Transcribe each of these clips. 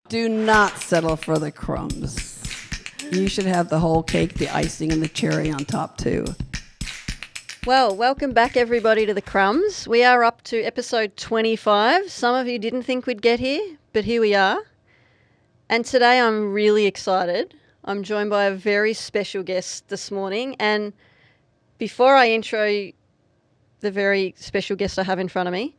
Do not settle for the crumbs. You should have the whole cake, the icing, and the cherry on top too. Well, welcome back everybody to the Crumbs. We are up to episode 25. Some of you didn't think we'd get here, but here we are. And today I'm really excited. I'm joined by a very special guest this morning. And before I intro the very special guest I have in front of me,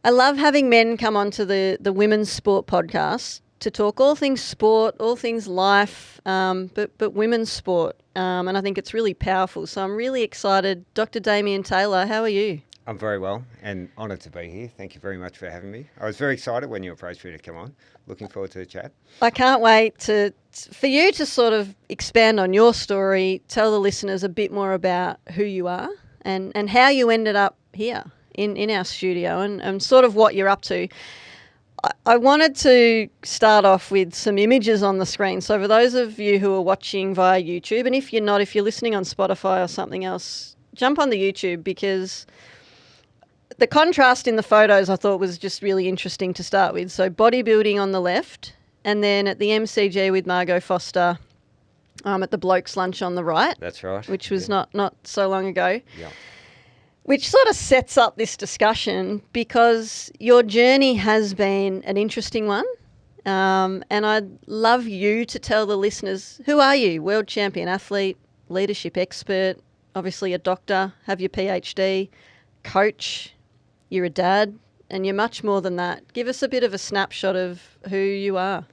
I love having men come onto the Women's Sport podcast to talk all things sport, all things life, but women's sport. And I think it's really powerful. So I'm really excited. Dr. Damien Taylor, how are you? I'm very well and honoured to be here. Thank you very much for having me. I was very excited when you approached me to come on. Looking forward to the chat. I can't wait for you to sort of expand on your story, tell the listeners a bit more about who you are and how you ended up here in our studio and sort of what you're up to. I wanted to start off with some images on the screen. So for those of you who are watching via YouTube, and if you're not, if you're listening on Spotify or something else, jump on the YouTube because the contrast in the photos I thought was just really interesting to start with. So bodybuilding on the left and then at the MCG with Margot Foster at the Blokes Lunch on the right. That's right. Which was not so long ago. Yeah. Which sort of sets up this discussion because your journey has been an interesting one. And I'd love you to tell the listeners, who are you? World champion athlete, leadership expert, obviously a doctor, have your PhD, coach, you're a dad, and you're much more than that. Give us a bit of a snapshot of who you are.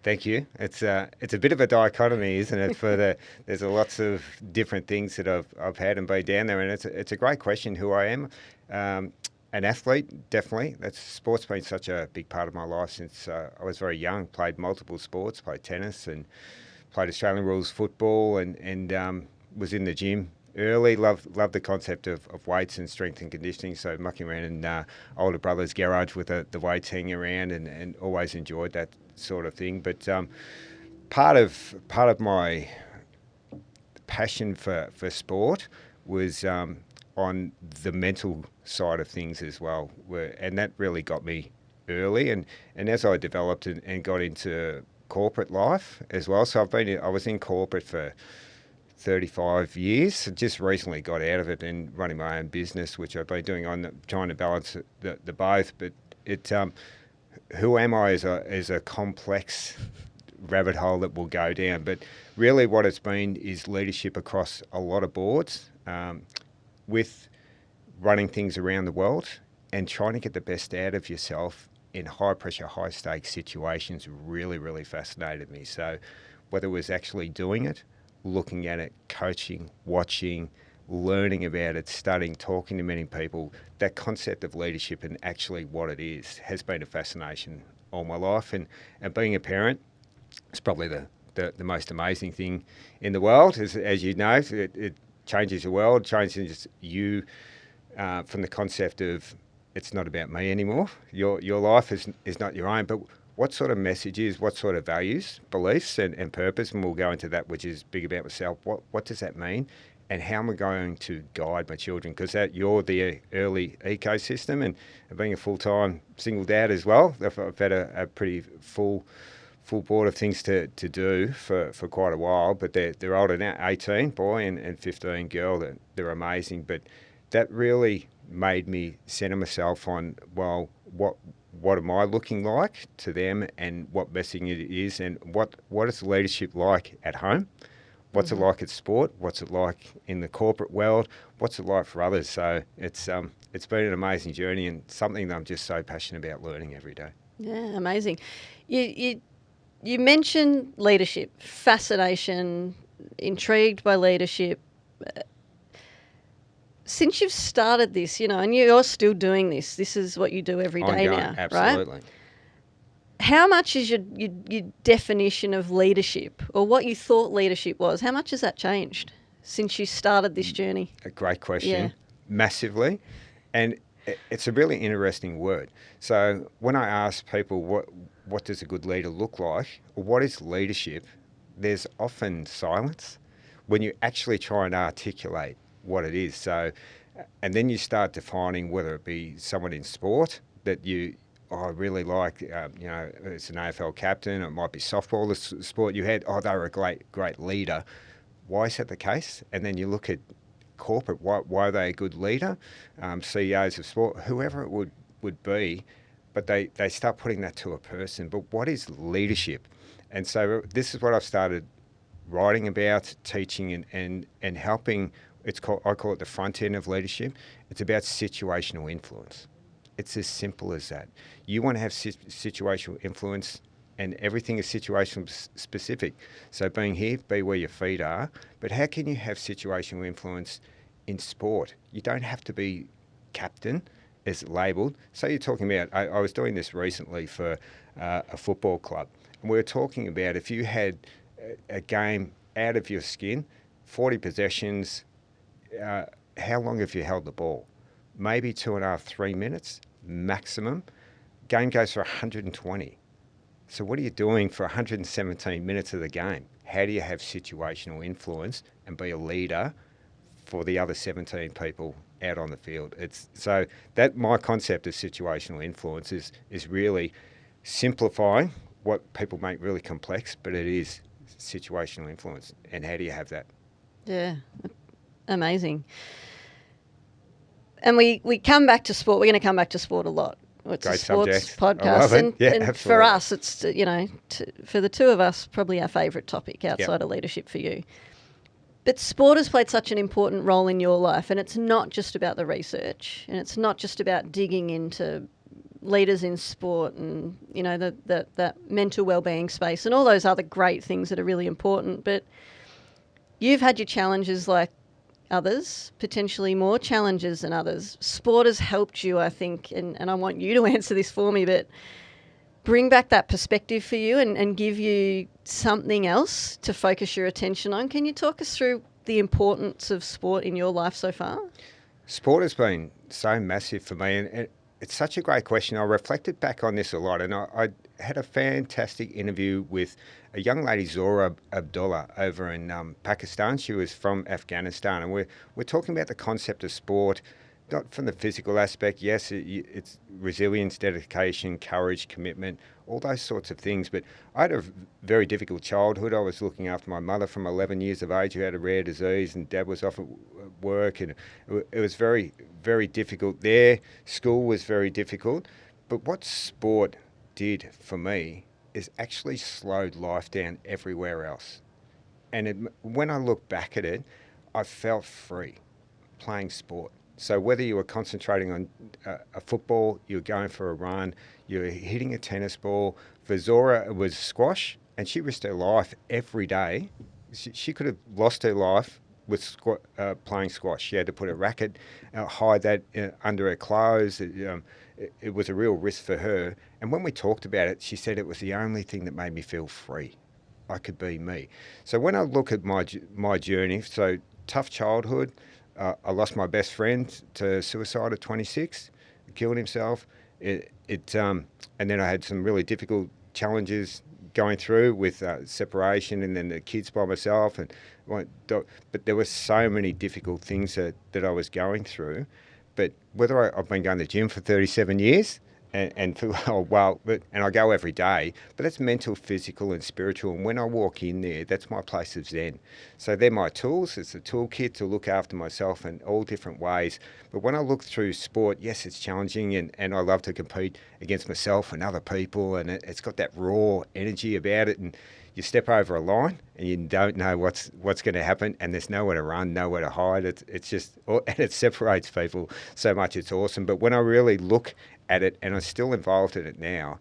Thank you. It's a bit of a dichotomy, isn't it? There's lots of different things that I've had and been down there, and it's a great question. Who I am, an athlete, definitely. Sport's been such a big part of my life since I was very young. Played multiple sports, played tennis, and played Australian rules football, and was in the gym early. Loved the concept of weights and strength and conditioning. So mucking around in older brother's garage with the weights hanging around, and always enjoyed that sort of thing. But part of my passion for sport was on the mental side of things as well, and that really got me early. And as I developed and got into corporate life as well, so I was in corporate for 35 years. Just recently got out of it and running my own business, which I've been doing trying to balance the both. But who am I is a complex rabbit hole that will go down. But really what it's been is leadership across a lot of boards, with running things around the world and trying to get the best out of yourself in high pressure, high stakes situations really, really fascinated me. So whether it was actually doing it, looking at it, coaching, watching, learning about it, studying, talking to many people, that concept of leadership and actually what it is has been a fascination all my life. And being a parent is probably the most amazing thing in the world. As you know, it changes your world, changes you from the concept of it's not about me anymore. Your life is not your own, but what sort of messages, what sort of values, beliefs and purpose, and we'll go into that, which is big about myself. What does that mean? And how am I going to guide my children? Because you're the early ecosystem, and being a full-time single dad as well, I've had a pretty full board of things to do for quite a while. But they're older now, 18 boy and 15 girl. They're amazing. But that really made me center myself on, well, what am I looking like to them, and what messaging it is, and what is leadership like at home? What's it like at sport? What's it like in the corporate world? What's it like for others? So it's been an amazing journey and something that I'm just so passionate about learning every day. Yeah, amazing. You mentioned leadership, fascination, intrigued by leadership. Since you've started this, and you're still doing this is what you do every day now, absolutely. Right? How much is your definition of leadership, or what you thought leadership was, how much has that changed since you started this journey? A great question. Yeah. Massively. And it's a really interesting word. So when I ask people what does a good leader look like, or what is leadership, there's often silence when you actually try and articulate what it is. So, and then you start defining whether it be someone in sport that you I really like, it's an AFL captain, it might be softball, the sport you had, they were a great leader. Why is that the case? And then you look at corporate, why are they a good leader? CEOs of sport, whoever it would be, but they start putting that to a person. But what is leadership? And so this is what I've started writing about, teaching and helping. I call it the front end of leadership. It's about situational influence. It's as simple as that. You want to have situational influence, and everything is situational specific. So being here, be where your feet are. But how can you have situational influence in sport? You don't have to be captain as labelled. So you're talking about, I was doing this recently for a football club. And we were talking about if you had a game out of your skin, 40 possessions, how long have you held the ball? Maybe 2.5, 3 minutes maximum. Game goes for 120. So what are you doing for 117 minutes of the game? How do you have situational influence and be a leader for the other 17 people out on the field? So that my concept of situational influence is really simplifying what people make really complex, but it is situational influence. And how do you have that? Yeah, amazing. And we come back to sport. We're going to come back to sport a lot. It's Great a sports subject. podcast, I love it. Yeah, and absolutely. for us, it's for the two of us, probably our favourite topic outside of leadership for you. But sport has played such an important role in your life, and it's not just about the research, and it's not just about digging into leaders in sport and that mental wellbeing space and all those other great things that are really important. But you've had your challenges like others, potentially more challenges than others. Sport has helped you, I think, and I want you to answer this for me, but bring back that perspective for you and give you something else to focus your attention on. Can you talk us through the importance of sport in your life so far? Sport has been so massive for me, and it's such a great question. I reflected back on this a lot, and I had a fantastic interview with a young lady, Zora Abdullah, over in Pakistan. She was from Afghanistan, and we're talking about the concept of sport, not from the physical aspect. Yes, it's resilience, dedication, courage, commitment, all those sorts of things. But I had a very difficult childhood. I was looking after my mother from 11 years of age who had a rare disease, and Dad was off at work, and it was very, very difficult there. School was very difficult. But what sport did for me is actually slowed life down everywhere else. And when I look back at it, I felt free playing sport. So whether you were concentrating on a football, you were going for a run, you were hitting a tennis ball. For Zora, it was squash, and she risked her life every day. She could have lost her life with playing squash. She had to put a racket, hide that under her clothes. It was a real risk for her. And when we talked about it, she said it was the only thing that made me feel free. I could be me. So when I look at my journey, so tough childhood, I lost my best friend to suicide at 26, killed himself. And then I had some really difficult challenges going through with separation, and then the kids by myself. But there were so many difficult things that I was going through. But whether I've been going to the gym for 37 years, and I go every day, but that's mental, physical and spiritual. And when I walk in there, that's my place of zen. So they're my tools. It's a toolkit to look after myself in all different ways. But when I look through sport, yes, it's challenging, and I love to compete against myself and other people, and it's got that raw energy about it. And you step over a line and you don't know what's going to happen, and there's nowhere to run, nowhere to hide. It's just, and it separates people so much. It's awesome. But when I really look at it, and I'm still involved in it now,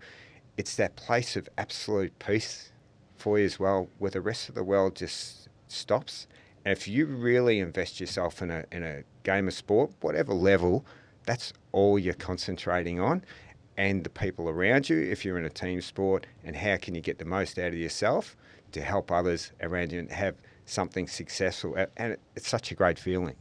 it's that place of absolute peace for you as well, where the rest of the world just stops. And if you really invest yourself in a game of sport, whatever level, that's all you're concentrating on. And the people around you, if you're in a team sport, and how can you get the most out of yourself to help others around you and have something successful. And it's such a great feeling.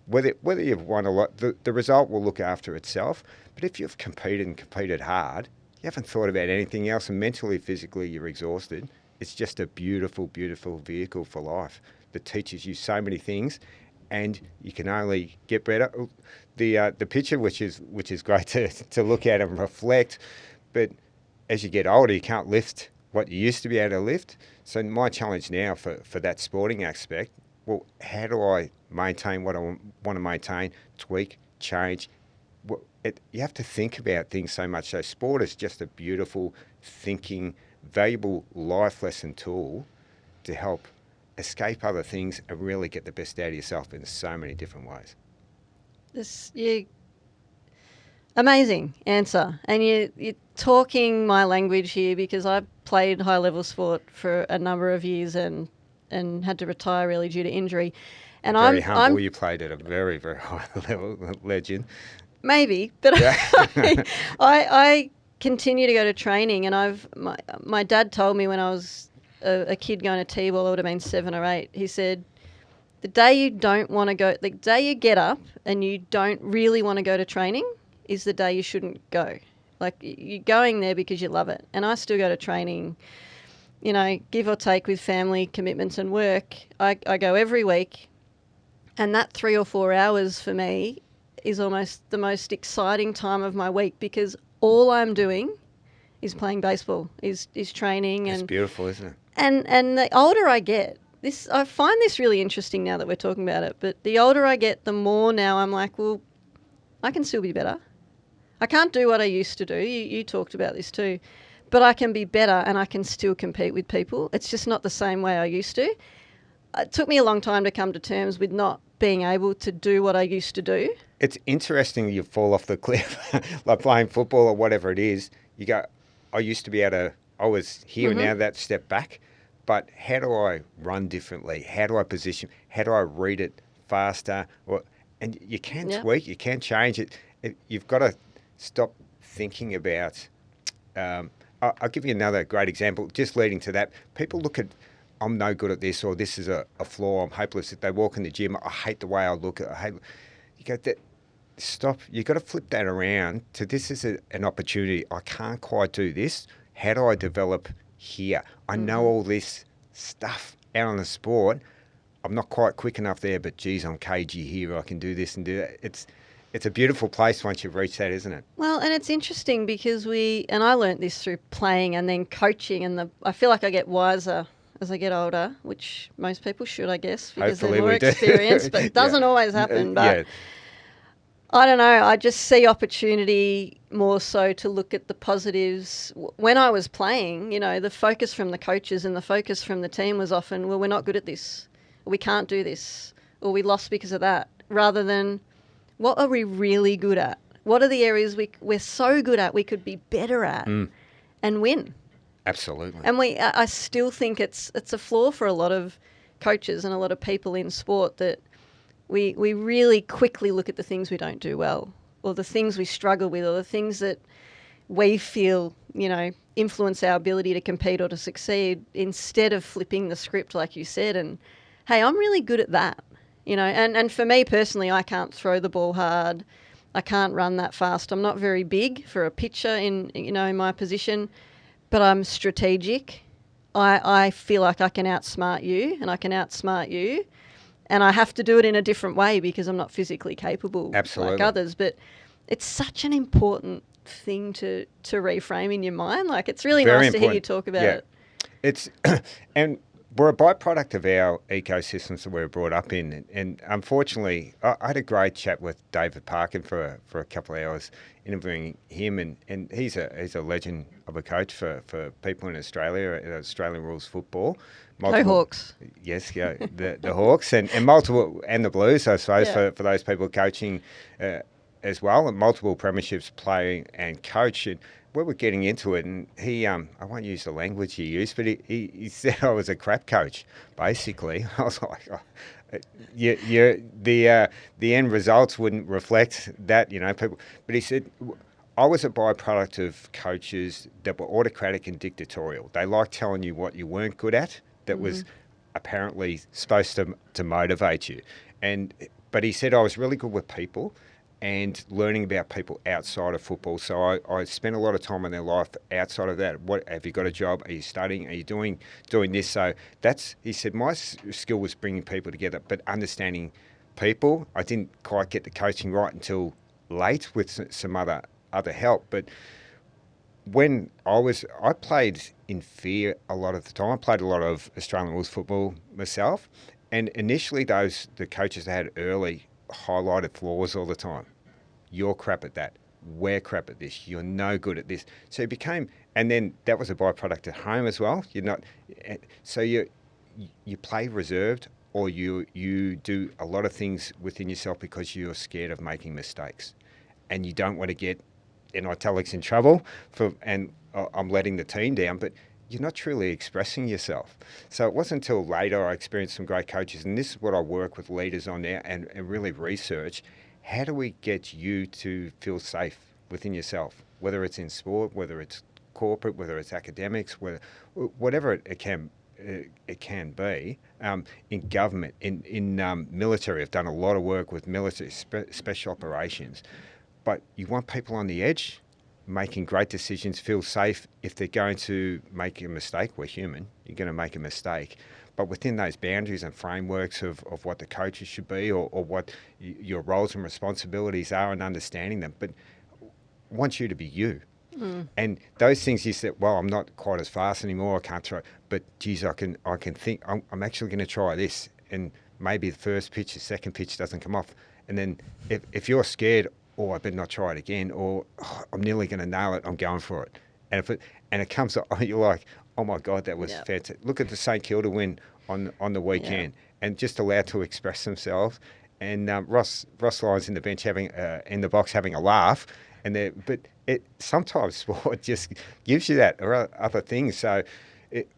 Whether you've won a lot, the result will look after itself. But if you've competed hard, you haven't thought about anything else, and mentally, physically, you're exhausted. It's just a beautiful, beautiful vehicle for life that teaches you so many things, and you can only get better. The picture, which is great to look at and reflect, But as you get older, you can't lift what you used to be able to lift. So my challenge now for that sporting aspect, well, how do I maintain what I want to maintain, tweak, change? Well, you have to think about things so much. So sport is just a beautiful, thinking, valuable life lesson tool to help escape other things and really get the best out of yourself in so many different ways. Amazing answer. And you're talking my language here, because I played high-level sport for a number of years and had to retire early due to injury. And Very humble. You played at a very, very high level, legend. Maybe, but I continue to go to training, and my dad told me when I was a kid going to T-ball, I would have been 7 or 8. He said, the day you don't want to go, the day you get up and you don't really want to go to training is the day you shouldn't go. Like, you're going there because you love it. And I still go to training, you know, give or take with family commitments and work. I go every week, and that 3 or 4 hours for me is almost the most exciting time of my week, because all I'm doing is playing baseball, is training. It's beautiful, isn't it? And the older I get, I find this really interesting now that we're talking about it, but the older I get, the more now I'm like, well, I can still be better. I can't do what I used to do. You talked about this too. But I can be better, and I can still compete with people. It's just not the same way I used to. It took me a long time to come to terms with not being able to do what I used to do. It's interesting you fall off the cliff, like playing football or whatever it is. You go, I used to be able to, I was here and now that step back, but how do I run differently? How do I position? How do I read it faster? And you can tweak, you can change it. You've got to stop thinking about, I'll give you another great example, just leading to that. People look at, I'm no good at this, or this is a flaw, I'm hopeless. If they walk in the gym, I hate the way I look. You go, stop. You've got to flip that around to, this is an opportunity. I can't quite do this. How do I develop here? I know all this stuff out on the sport. I'm not quite quick enough there, but geez, I'm cagey here. I can do this and do that. It's a beautiful place once you've reached that, isn't it? Well, and it's interesting because and I learnt this through playing and then coaching, and I feel like I get wiser as I get older, which most people should, I guess, because Hopefully they're more experienced, but it doesn't always happen. But I don't know, I just see opportunity more so to look at the positives. When I was playing, you know, the focus from the coaches and the focus from the team was often, well, we're not good at this, or we can't do this, or we lost because of that, rather than what are we really good at? What are the areas we're so good at we could be better at and win? Absolutely. And I still think it's a flaw for a lot of coaches and a lot of people in sport, that we really quickly look at the things we don't do well, or the things we struggle with, or the things that we feel, you know, influence our ability to compete or to succeed, instead of flipping the script, like you said, and, hey, I'm really good at that. You know, and for me personally, I can't throw the ball hard. I can't run that fast. I'm not very big for a pitcher in my position, but I'm strategic. I feel like I can outsmart you, and I can outsmart you, and I have to do it in a different way because I'm not physically capable like others. But it's such an important thing to reframe in your mind. Like, it's really Very nice to hear you talk about it. It's and we're a byproduct of our ecosystems that we were brought up in. And unfortunately, I had a great chat with David Parkin for a couple of hours, interviewing him. And he's a legend of a coach for people in Australia, Australian rules football. Go Hawks. Yes, yeah, the Hawks and multiple, and the Blues, I suppose, for those people coaching as well, and multiple premierships, playing and coaching. We were getting into it, and he, I won't use the language he used, but he said I was a crap coach, basically. I was like, the end results wouldn't reflect that, you know, people. But he said, I was a byproduct of coaches that were autocratic and dictatorial. They liked telling you what you weren't good at, that was apparently supposed to motivate you. But he said I was really good with people and learning about people outside of football. So I spent a lot of time in their life outside of that. What, have you got a job? Are you studying? Are you doing this? So he said, my skill was bringing people together, but understanding people. I didn't quite get the coaching right until late with some other help. But when I played in fear a lot of the time. I played a lot of Australian rules football myself, and initially the coaches I had early highlighted flaws all the time. You're crap at that. We're crap at this. You're no good at this. So it became, and then that was a byproduct at home as well. You're not, so you play reserved, or you do a lot of things within yourself because you're scared of making mistakes, and you don't want to get in italics in trouble and I'm letting the team down, but you're not truly expressing yourself. So it wasn't until later I experienced some great coaches, and this is what I work with leaders on now and really research. How do we get you to feel safe within yourself, whether it's in sport, whether it's corporate, whether it's academics, whatever it can be, in government, in military. I've done a lot of work with military special operations. But you want people on the edge, making great decisions, feel safe. If they're going to make a mistake, we're human, you're going to make a mistake. But within those boundaries and frameworks of what the coaches should be, or what your roles and responsibilities are, and understanding them. But I want you to be you. And those things you said, well, I'm not quite as fast anymore, I can't try, but geez, I can think, I'm actually going to try this. And maybe the first pitch, the second pitch doesn't come off. And then if you're scared, I better not try it again, or I'm nearly going to nail it, I'm going for it. And it comes up, you're like, oh my God, that was fantastic. Look at the St Kilda win on the weekend, and just allowed to express themselves. And Ross Lyons in the bench in the box having a laugh, but sometimes sport just gives you that, or other things. So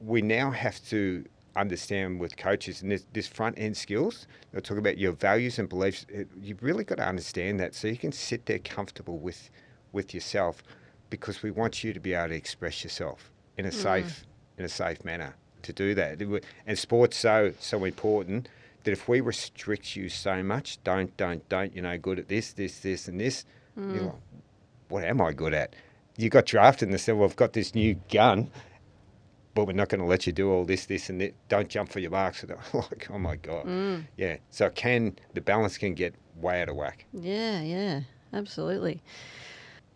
we now have to understand with coaches, and this front end skills, they'll talk about your values and beliefs. You've really got to understand that, so you can sit there comfortable with yourself, because we want you to be able to express yourself in a safe manner to do that. And sport's so important that if we restrict you so much, don't, you're no good at this, and this, you're like, what am I good at? You got drafted and they said, well, I've got this new gun, but we're not going to let you do all this, and that. Don't jump for your marks. Like, oh my God. Yeah. So the balance can get way out of whack. Yeah, absolutely.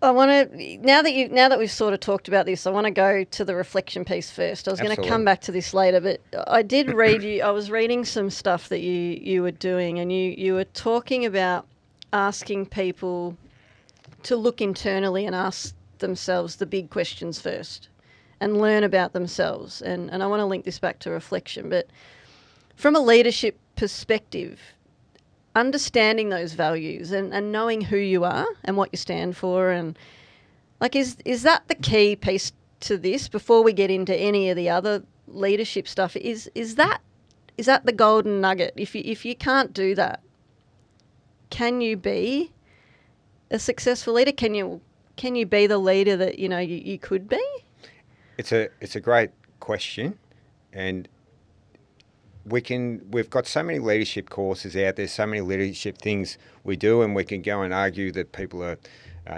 I want to, now that we've sort of talked about this, I want to go to the reflection piece first. I was going to come back to this later, but I did read I was reading some stuff that you were doing, and you were talking about asking people to look internally and ask themselves the big questions first and learn about themselves. And I want to link this back to reflection. But from a leadership perspective, understanding those values and knowing who you are and what you stand for, and like, is that the key piece to this before we get into any of the other leadership stuff? Is that the golden nugget? If you can't do that, can you be a successful leader? Can you be the leader that you could be? It's a great question, and we've got so many leadership courses out there, so many leadership things we do, and we can go and argue that people are,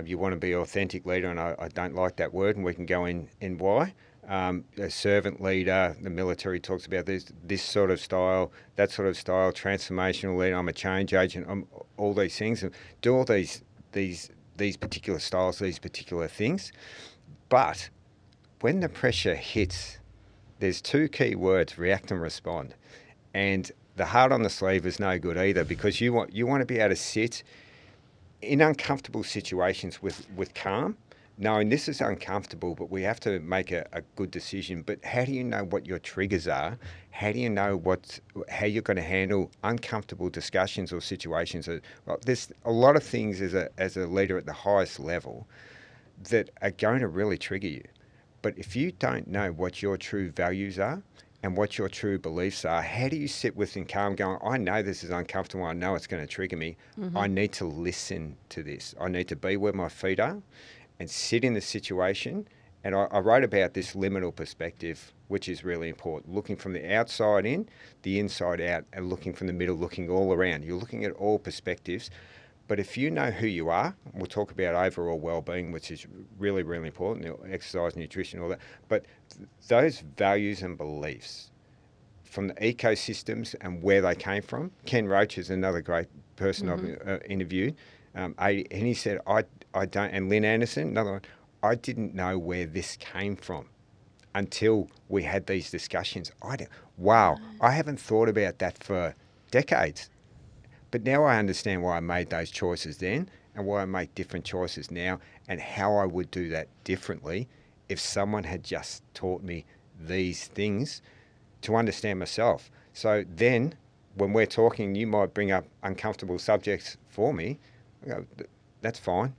you want to be an authentic leader, and I don't like that word, and we can go in why. A servant leader, the military talks about this sort of style, that sort of style, transformational leader, I'm a change agent, I'm all these things, and do all these particular styles, these particular things. But when the pressure hits, there's two key words: react and respond. And the heart on the sleeve is no good either, because you want to be able to sit in uncomfortable situations with calm, knowing this is uncomfortable, but we have to make a good decision. But how do you know what your triggers are? How do you know how you're going to handle uncomfortable discussions or situations? Well, there's a lot of things as a leader at the highest level that are going to really trigger you. But if you don't know what your true values are and what your true beliefs are, how do you sit within calm going, I know this is uncomfortable, I know it's going to trigger me, I need to listen to this. I need to be where my feet are and sit in the situation. And I wrote about this liminal perspective, which is really important, looking from the outside in, the inside out, and looking from the middle, looking all around. You're looking at all perspectives. But if you know who you are, we'll talk about overall well-being, which is really, really important, exercise, nutrition, all that. But those values and beliefs from the ecosystems and where they came from. Ken Roach is another great person I've interviewed. And he said, I don't, and Lynn Anderson, another one, I didn't know where this came from until we had these discussions. Wow, I haven't thought about that for decades. But now I understand why I made those choices then and why I make different choices now and how I would do that differently if someone had just taught me these things to understand myself. So then when we're talking, you might bring up uncomfortable subjects for me. I go, that's fine.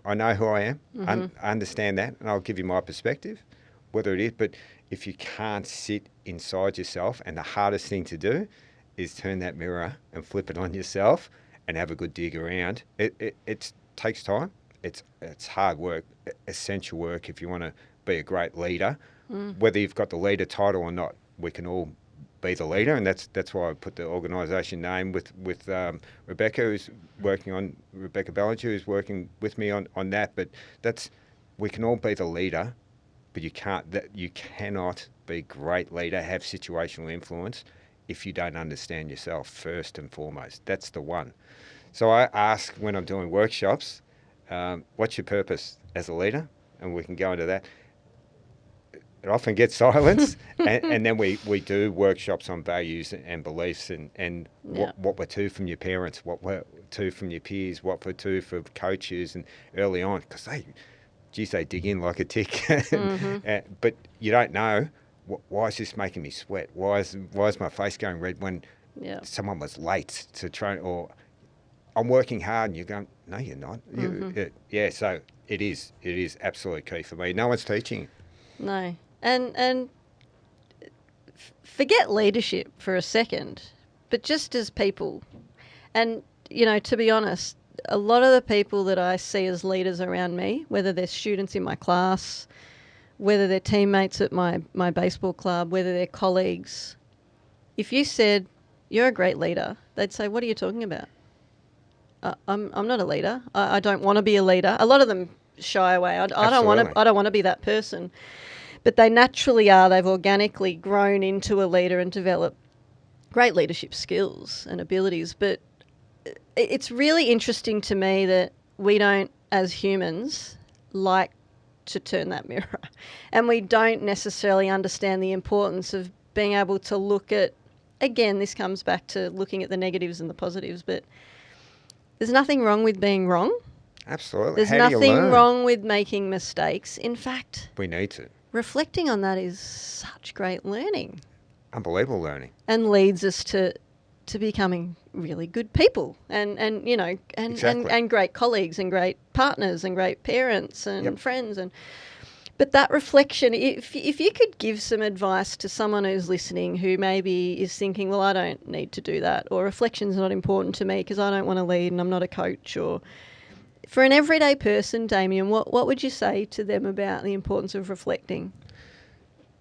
I know who I am. I understand that, and I'll give you my perspective, whether it is. But if you can't sit inside yourself, and the hardest thing to do is turn that mirror and flip it on yourself and have a good dig around. It takes time. It's hard work, essential work if you want to be a great leader. Whether you've got the leader title or not, we can all be the leader, and that's why I put the organisation name with Rebecca Ballinger, who's working with me on that. But we can all be the leader, but you cannot be a great leader, have situational influence if you don't understand yourself first and foremost. That's the one. So I ask when I'm doing workshops, what's your purpose as a leader? And we can go into that. It often gets silence, and then we do workshops on values and beliefs and what were two from your parents, what were two from your peers, what were two for coaches and early on, because they dig in like a tick. But you don't know, why is this making me sweat? Why is my face going red when someone was late to train, or I'm working hard, and you're going, no, you're not. So it is absolutely key for me. No one's teaching. No. And forget leadership for a second, but just as people. And, to be honest, a lot of the people that I see as leaders around me, whether they're students in my class, whether they're teammates at my baseball club, whether they're colleagues, if you said, you're a great leader, they'd say, what are you talking about? I'm not a leader. I don't want to be a leader. A lot of them shy away. I don't want to be that person. But they naturally are. They've organically grown into a leader and developed great leadership skills and abilities. But it's really interesting to me that we don't, as humans, like to turn that mirror. And we don't necessarily understand the importance of being able to look at, again, this comes back to looking at the negatives and the positives, but there's nothing wrong with being wrong. Absolutely. There's How do you nothing learn? wrong with making mistakes. In fact, We need to. reflecting on that is such great learning Unbelievable learning. and leads us to becoming really good people and Exactly. and great colleagues and great partners and great parents and friends. But that reflection, if you could give some advice to someone who's listening who maybe is thinking, well, I don't need to do that, or reflection's not important to me because I don't want to lead and I'm not a coach, or for an everyday person, Damien, what would you say to them about the importance of reflecting?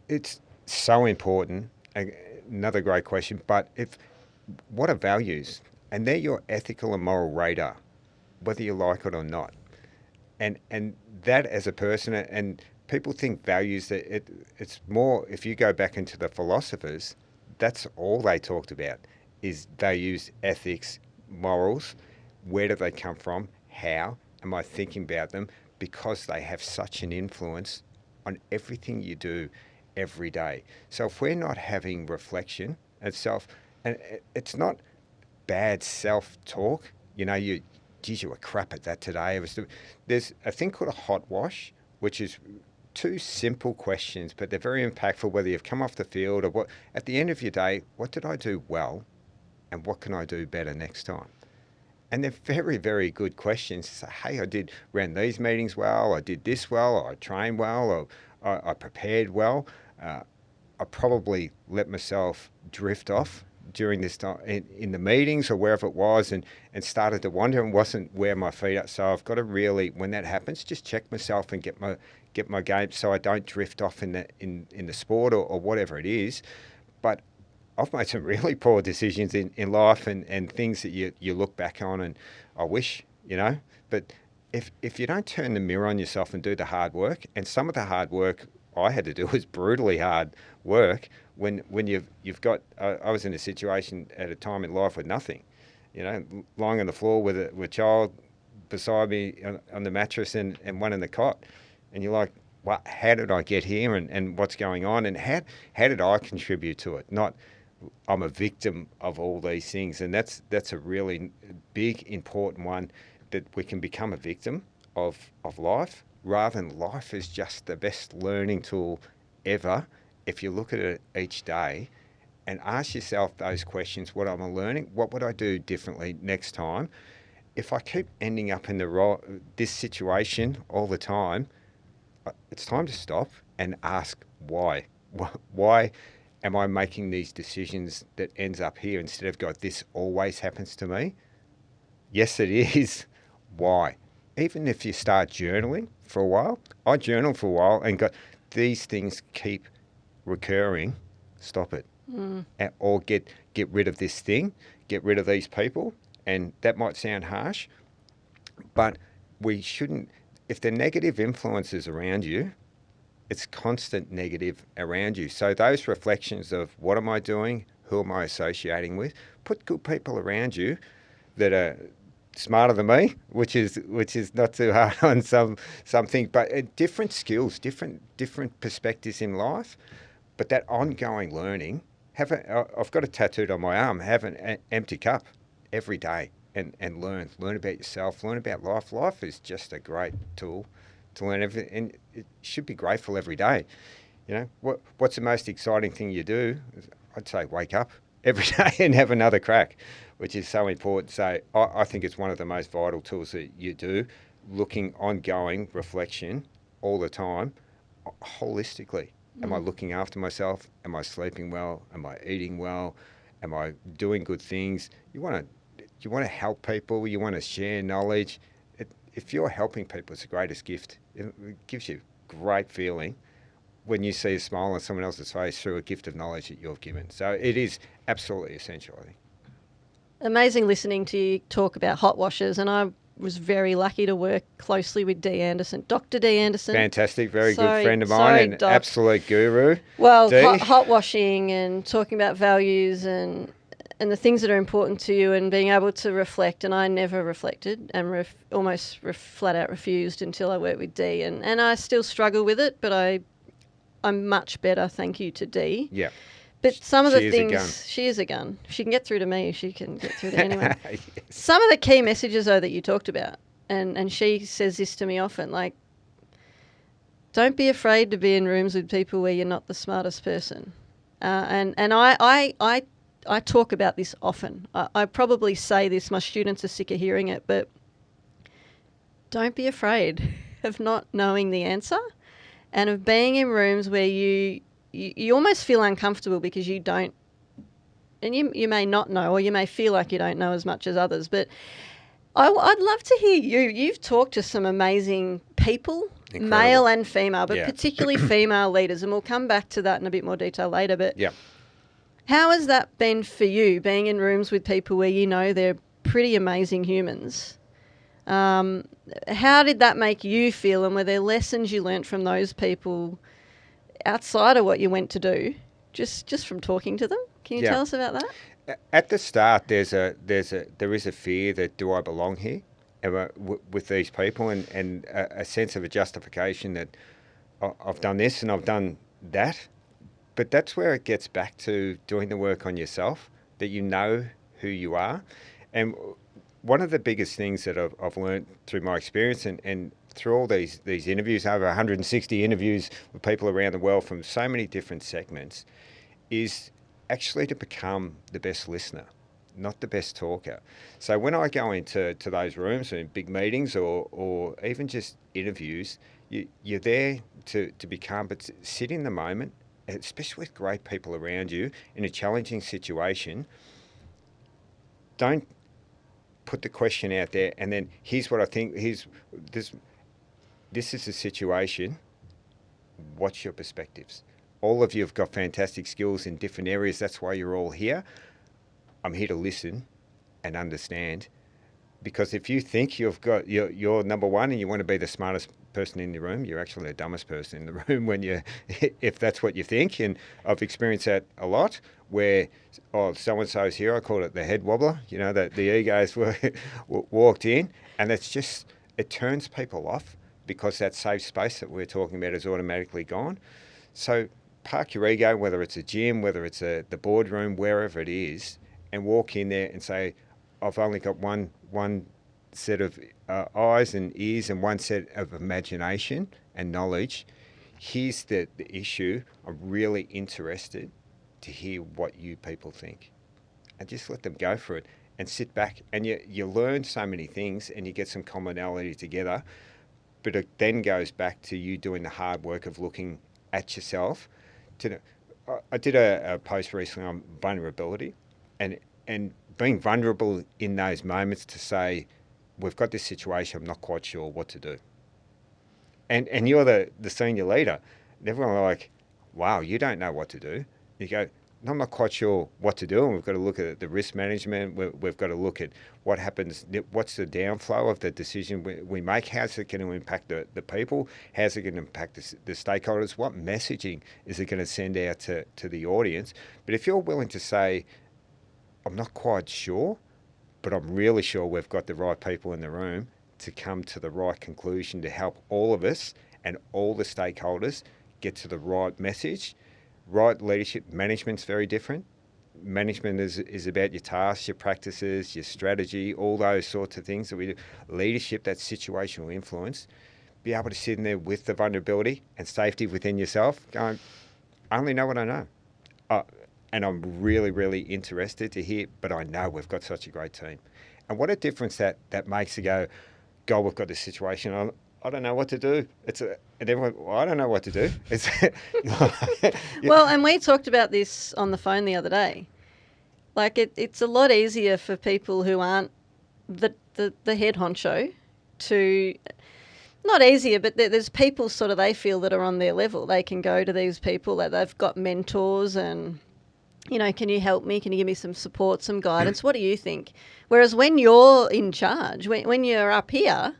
It's so important. Another great question. But what are values? And they're your ethical and moral radar, whether you like it or not. And that as a person, and people think values, that it's more, if you go back into the philosophers, that's all they talked about is values, ethics, morals. Where do they come from? How am I thinking about them? Because they have such an influence on everything you do every day. So if we're not having reflection and and it's not bad self-talk, you were crap at that today. There's a thing called a hot wash, which is two simple questions, but they're very impactful, whether you've come off the field or what. At the end of your day, what did I do well and what can I do better next time? And they're very, very good questions. Say, hey, I ran these meetings well, I did this well, or I trained well, or I prepared well. I probably let myself drift off during this time in the meetings or wherever it was, and started to wonder and wasn't where my feet are. So I've got to really, when that happens, just check myself and get my game so I don't drift off in the sport or whatever it is. But I've made some really poor decisions in life and things that you look back on and I wish, but if you don't turn the mirror on yourself and do the hard work, and some of the hard work I had to do was brutally hard work when you've got, I was in a situation at a time in life with nothing, lying on the floor with a child beside me on the mattress and one in the cot. and you're like, well, how did I get here, and what's going on, and how did I contribute to it? Not I'm a victim of all these things, and that's a really big, important one, that we can become a victim of life, rather than life is just the best learning tool ever. If you look at it each day and ask yourself those questions, what am I learning? What would I do differently next time? If I keep ending up in this situation all the time, it's time to stop and ask why. Why am I making these decisions that ends up here, instead of, God, this always happens to me? Yes, it is. Why? Even if you start journaling for a while, I journaled for a while and got, these things keep recurring, stop it. Or get rid of this thing, get rid of these people. And that might sound harsh, but we shouldn't, if they're negative influences around you, it's constant negative around you. So those reflections of, what am I doing? Who am I associating with? Put good people around you that are smarter than me, which is not too hard on something, but different skills, different perspectives in life. But that ongoing learning, I've got it tattooed on my arm, have an empty cup every day and learn about yourself, learn about life. Life is just a great tool to learn everything, and it should be grateful every day. You know, what's the most exciting thing you do? I'd say wake up every day and have another crack, which is so important. So I think it's one of the most vital tools that you do, looking ongoing reflection all the time, holistically. Am I looking after myself? Am I sleeping well? Am I eating well? Am I doing good things? You want to help people. You want to share knowledge. If you're helping people, it's the greatest gift. It gives you a great feeling when you see a smile on someone else's face through a gift of knowledge that you've given. So it is absolutely essential, I think. Amazing listening to you talk about hot washers, and I was very lucky to work closely with Dee Anderson, Dr. Dee Anderson. Fantastic, very good friend of mine, and Doc. Absolute guru. Well, hot washing and talking about values and the things that are important to you, and being able to reflect. And I never reflected, and almost flat out refused until I worked with Dee, and I still struggle with it, but I'm much better, thank you to Dee. Yeah. But some of the things, gun. she is a gun. If she can get through to me, she can get through to anyone. Yes. Some of the key messages, though, that you talked about, and she says this to me often, like, don't be afraid to be in rooms with people where you're not the smartest person. And I talk about this often. I probably say this, my students are sick of hearing it, but don't be afraid of not knowing the answer, and of being in rooms where you almost feel uncomfortable because you don't, and you may not know, or you may feel like you don't know as much as others. But I'd love to hear you. You've talked to some amazing people, Incredible. Male and female, but Yeah. particularly female leaders, and we'll come back to that in a bit more detail later. But Yeah. how has that been for you, being in rooms with people where you know they're pretty amazing humans? How did that make you feel, and were there lessons you learnt from those people outside of what you went to do, just from talking to them? Can you tell us about that? At the start, there is a fear that, do I belong here with these people, and a sense of a justification that I've done this and I've done that. But that's where it gets back to doing the work on yourself, that you know who you are. And one of the biggest things that I've learned through my experience and through all these interviews, over 160 interviews with people around the world from so many different segments, is actually to become the best listener, not the best talker. So when I go into those rooms in big meetings or even just interviews, you're there to become, but sit in the moment, especially with great people around you in a challenging situation. Don't put the question out there and then, here's what I think, this is the situation, what's your perspectives? All of you have got fantastic skills in different areas, that's why you're all here. I'm here to listen and understand, because if you think you're number one and you want to be the smartest person in the room, you're actually the dumbest person in the room if that's what you think. And I've experienced that a lot, where so-and-so's here, I call it the head wobbler, that the egos walked in, and it turns people off because that safe space that we're talking about is automatically gone. So park your ego, whether it's a gym, whether it's the boardroom, wherever it is, and walk in there and say, I've only got one set of eyes and ears and one set of imagination and knowledge. Here's the issue. I'm really interested to hear what you people think. And just let them go for it and sit back. And you learn so many things and you get some commonality together. But it then goes back to you doing the hard work of looking at yourself. I did a post recently on vulnerability and being vulnerable in those moments to say, we've got this situation, I'm not quite sure what to do. And you're the senior leader. And everyone are like, wow, you don't know what to do. You go, no, I'm not quite sure what to do. And we've got to look at the risk management. We've got to look at what happens, what's the downflow of the decision we make, how's it going to impact the people, how's it going to impact the stakeholders, what messaging is it going to send out to the audience. But if you're willing to say, I'm not quite sure, but I'm really sure we've got the right people in the room to come to the right conclusion to help all of us and all the stakeholders get to the right message. Right leadership, management's very different. Management is about your tasks, your practices, your strategy, all those sorts of things that we do. Leadership, that situational influence. Be able to sit in there with the vulnerability and safety within yourself, going, I only know what I know. And I'm really, really interested to hear, but I know we've got such a great team. And what a difference that makes to go, God, we've got this situation. I don't know what to do. And everyone, well, I don't know what to do. It's Well, and we talked about this on the phone the other day. Like it's a lot easier for people who aren't the head honcho to, not easier, but there's people sort of they feel that are on their level. They can go to these people that they've got mentors and, you know, can you help me? Can you give me some support, some guidance? What do you think? Whereas when you're in charge, when you're up here,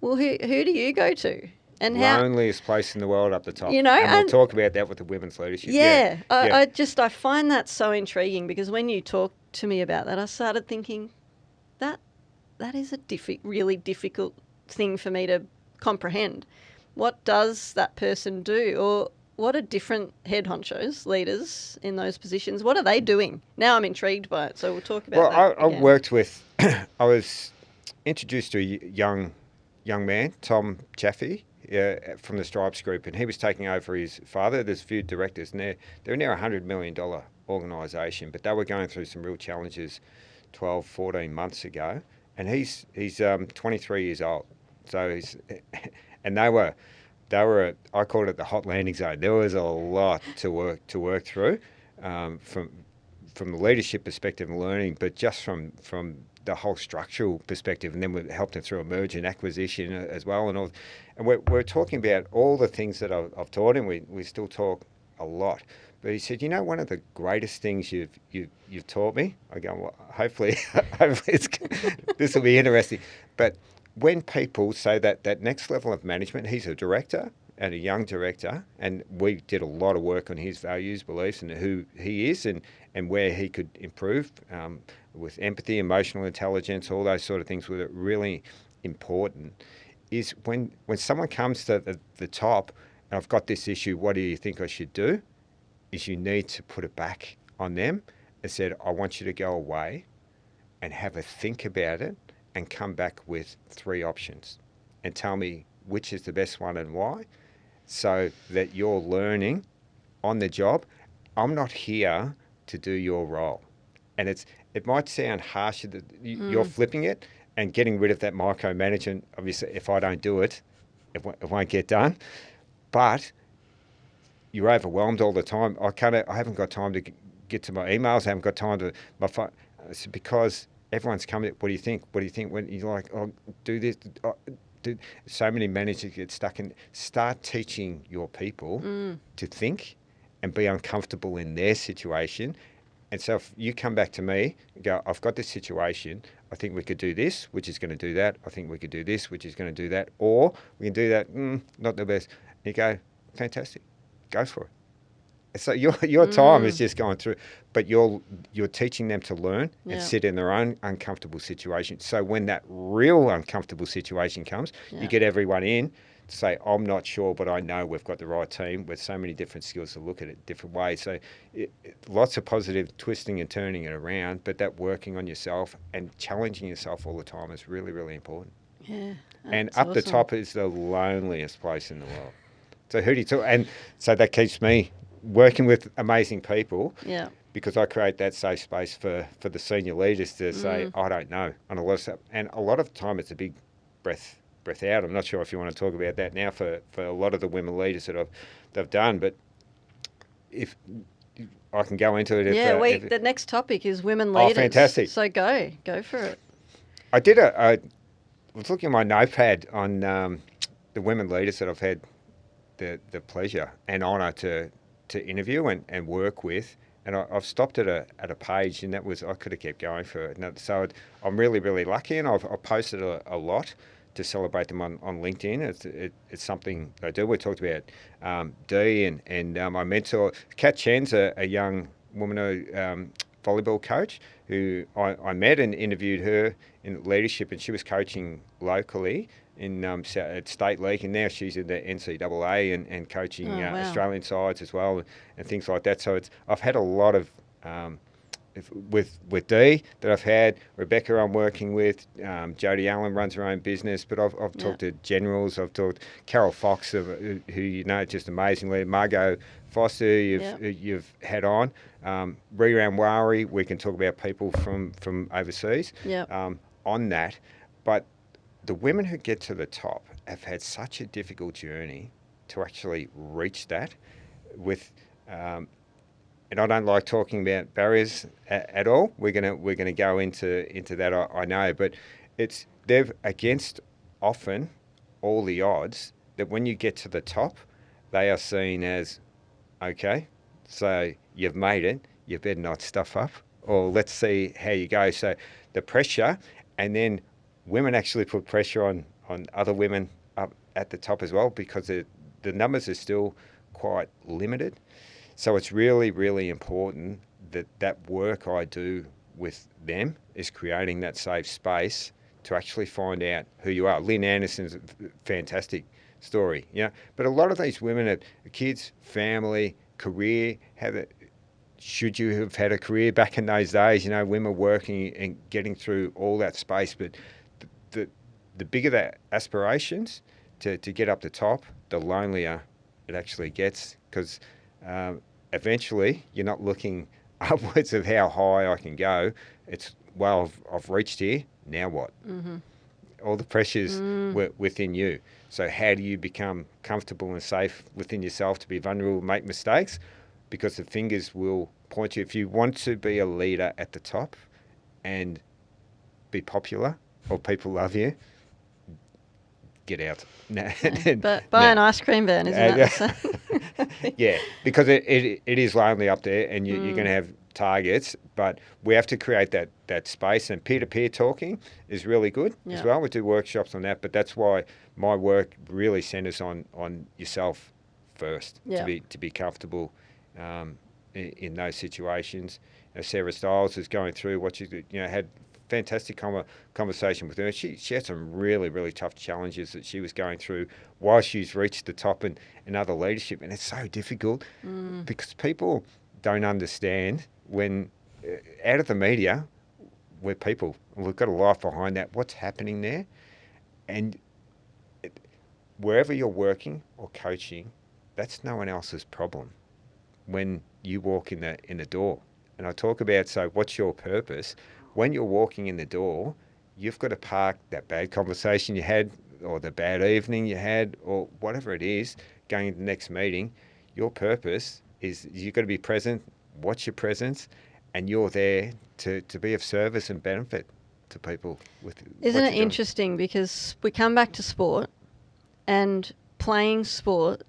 well, who do you go to? And loneliest place in the world up the top. You know, and we'll talk about that with the women's leadership. Yeah, I find that so intriguing because when you talk to me about that, I started thinking that is a really difficult thing for me to comprehend. What does that person do, or what are different head honchos, leaders in those positions? What are they doing? Now I'm intrigued by it, so we'll talk about that. Well, I worked with, I was introduced to a young man, Tom Chaffee, from the Stripes Group, and he was taking over his father. There's a few directors, and they're now a $100 million organisation, but they were going through some real challenges 12, 14 months ago, and he's 23 years old. So and they were, I called it the hot landing zone. There was a lot to work through, from the leadership perspective and learning, but just from the whole structural perspective, and then we helped him through a merger and acquisition as well, and all. And we're talking about all the things that I've taught him. We still talk a lot, but he said, you know, one of the greatest things you've taught me. I go, well, hopefully this will be interesting. But when people say that next level of management, he's a director and a young director, and we did a lot of work on his values, beliefs, and who he is, and where he could improve with empathy, emotional intelligence, all those sort of things were really important. Is when someone comes to the top, and I've got this issue, what do you think I should do? Is you need to put it back on them and said, I want you to go away and have a think about it and come back with 3 options and tell me which is the best one and why, so that you're learning on the job. I'm not here to do your role. And it might sound harsh that you're flipping it and getting rid of that micromanagement. Obviously, if I don't do it, it won't get done. But you're overwhelmed all the time. I haven't got time to get to my emails. I haven't got time to my phone. It's because everyone's coming. What do you think? What do you think? When you're like, oh, do this. So many managers get stuck in. Start teaching your people to think and be uncomfortable in their situation. And so if you come back to me and go, I've got this situation, I think we could do this, which is going to do that. I think we could do this, which is going to do that. Or we can do that, not the best. And you go, fantastic, go for it. So your time is just going through, but you're teaching them to learn and sit in their own uncomfortable situation. So when that real uncomfortable situation comes, you get everyone in say, I'm not sure, but I know we've got the right team with so many different skills to look at it different ways. So lots of positive twisting and turning it around, but that working on yourself and challenging yourself all the time is really, really important. Yeah. And that's up the awesome. top is the loneliest place in the world. So who do you talk? And so that keeps me working with amazing people. Yeah. Because I create that safe space for the senior leaders to say, I don't know, on a lot of stuff. And a lot of the time it's a big breath out. I'm not sure if you want to talk about that now for a lot of the women leaders that I've done, but if I can go into it. The next topic is women leaders. Oh, fantastic. So go for it. I was looking at my notepad on the women leaders that I've had the pleasure and honour to interview and work with. And I've stopped at a page, and that was, I could have kept going for it. So I'm really, really lucky, and I've posted a lot to celebrate them on LinkedIn. It's something I do. We talked about Dee and my mentor, Kat Chen's a young woman, volleyball coach, who I met and interviewed her in leadership, and she was coaching locally at State League, and now she's in the NCAA and coaching wow. Australian sides as well, and things like that. So I've had a lot of with Dee that I've had. Rebecca I'm working with. Jodie Allen runs her own business, but I've talked to generals. I've talked Carol Fox, who you know just amazingly. Margot Foster, you've had on. Reram Wari, we can talk about people from overseas on that, but the women who get to the top have had such a difficult journey to actually reach that with, and I don't like talking about barriers at all. We're gonna go into that, I know, but they've against often all the odds that when you get to the top, they are seen as, okay, so you've made it, you better not stuff up, or let's see how you go. So the pressure, and then women actually put pressure on other women up at the top as well, because the numbers are still quite limited. So it's really, really important that work I do with them is creating that safe space to actually find out who you are. Lynn Anderson's a fantastic story, but a lot of these women have kids, family, career, should you have had a career back in those days, women working and getting through all that space, but the bigger the aspirations to get up the top, the lonelier it actually gets, because eventually you're not looking upwards of how high I can go. It's, well, I've reached here, now what? Mm-hmm. All the pressures within you. So how do you become comfortable and safe within yourself to be vulnerable, make mistakes? Because the fingers will point you. If you want to be a leader at the top and be popular or people love you, get out. But buy an ice cream van, isn't that the same? Yeah, because it is lonely up there, and you're going to have targets, but we have to create that space, and peer-to-peer talking is really good as well. We do workshops on that, but that's why my work really centres on yourself first, to be comfortable in those situations. Sarah Stiles is going through what she had fantastic conversation with her. She had some really, really tough challenges that she was going through while she's reached the top and other leadership. And it's so difficult because people don't understand when out of the media, we're people. We've got a life behind that. What's happening there? And wherever you're working or coaching, that's no one else's problem when you walk in the door. And I talk about, so what's your purpose? When you're walking in the door, you've got to park that bad conversation you had or the bad evening you had or whatever it is, going into the next meeting. Your purpose is you've got to be present, watch your presence, and you're there to be of service and benefit to people. Isn't it interesting, because we come back to sport, and playing sport,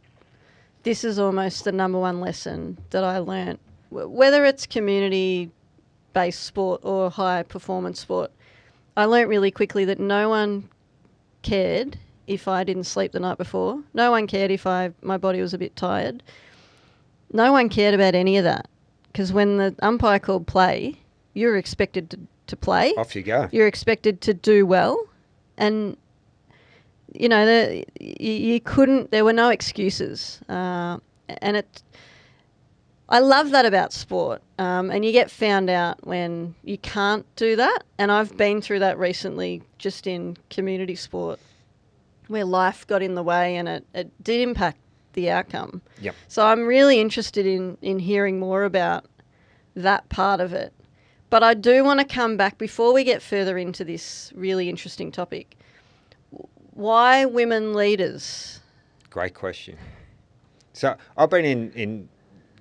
this is almost the number one lesson that I learnt, whether it's community-based sport or high-performance sport. I learnt really quickly that no one cared if I didn't sleep the night before. No one cared if my body was a bit tired. No one cared about any of that, because when the umpire called play, you're expected to play. Off you go. You're expected to do well, and you know, you couldn't. There were no excuses, and it. I love that about sport, and you get found out when you can't do that. And I've been through that recently, just in community sport, where life got in the way, and it did impact the outcome. Yep. So I'm really interested in hearing more about that part of it. But I do want to come back before we get further into this really interesting topic. Why women leaders? Great question. So I've been in